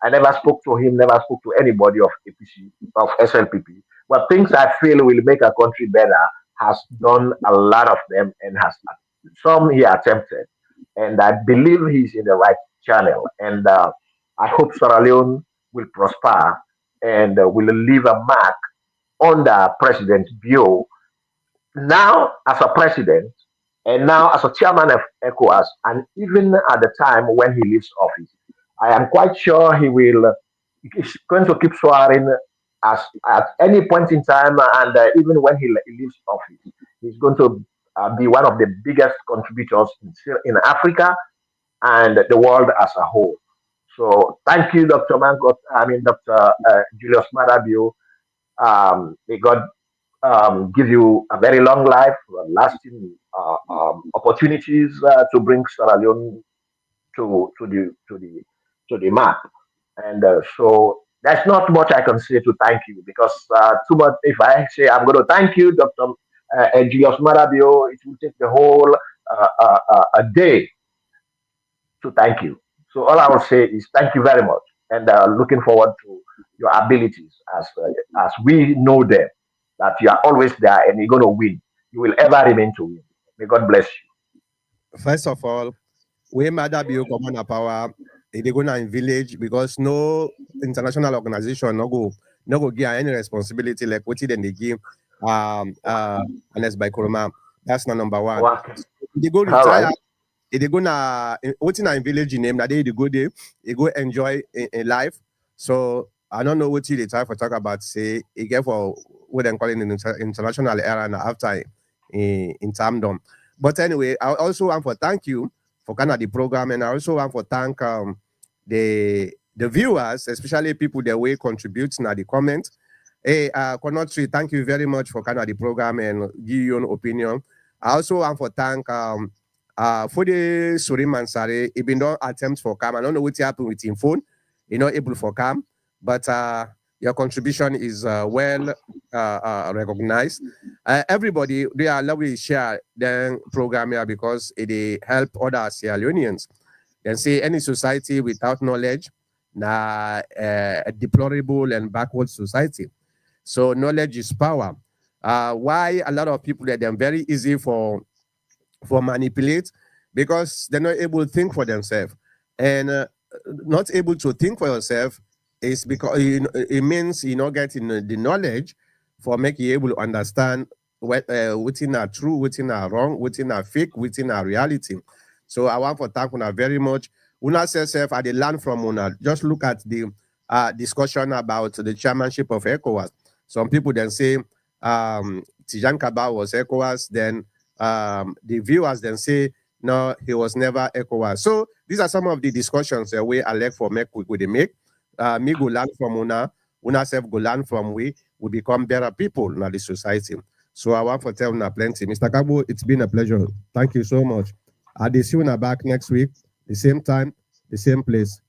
S2: I never spoke to him, never spoke to anybody of APC, of SLPP, but things I feel will make a country better has done a lot of them and has some he attempted. And I believe he's in the right channel. And I hope Sierra Leone will prosper and will leave a mark under President Bio now as a president and now as a chairman of ECOWAS, and even at the time when he leaves office, I am quite sure he's going to keep swearing as at any point in time, and even when he leaves office, he's going to be one of the biggest contributors in Africa and the world as a whole. So thank you, Dr. Mangot. I mean, Dr. Julius Marabio. May God give you a very long life, lasting opportunities to bring Sierra Leone to the map. And so that's not much I can say to thank you because too much. If I say I'm going to thank you, Dr. Julius Marabio, it will take the whole a day to thank you. So all I will say is thank you very much, and looking forward to your abilities as we know them. That you are always there and you're going to win. You will ever remain to win. May God bless you.
S1: first of all, we Madabio command power. They go now in village because no international organization no go give any responsibility like what then they give unless by Kuruma. That's not number one.
S2: Okay.
S1: They go
S2: All
S1: retire
S2: right.
S1: they gonna what's in village name that they go there, they go enjoy in life. So I don't know what they try for talk about. Say again for what they call it in international era now after in Tamdom. But anyway, I also want for thank you for kind of the program, and I also want for thank the viewers, especially people that will contribute now the comment. Hey, Konotri, thank you very much for kind of the program and give your own opinion. I also want to thank for the Surim Mansare, he been done attempts for cam. I don't know what happened with him phone. You're not able for cam, but your contribution is well recognized. Everybody, they are lovely share the program here because it help other Sierra Leoneans. Then say any society without knowledge, a deplorable and backward society. So knowledge is power. Why a lot of people that they're very easy for manipulate because they're not able to think for themselves, and not able to think for yourself is because it means you're not getting the knowledge for making you able to understand what's in our true, what's in our wrong, what's in our fake, what's in our reality. So I want to thank Una very much. Una self I did learn from Una. Just look at the discussion about the chairmanship of ECOWAS. Some people then say Tijan Kaba was ECOWAS, then the viewers then say no, he was never ECOWAS. So these are some of the discussions we elect for make we make. Me go learn from Una self go learn from we become better people in the society. So I want to tell Una plenty. Mr. Kabo, it's been a pleasure. Thank you so much. I'll see you back next week, the same time, the same place.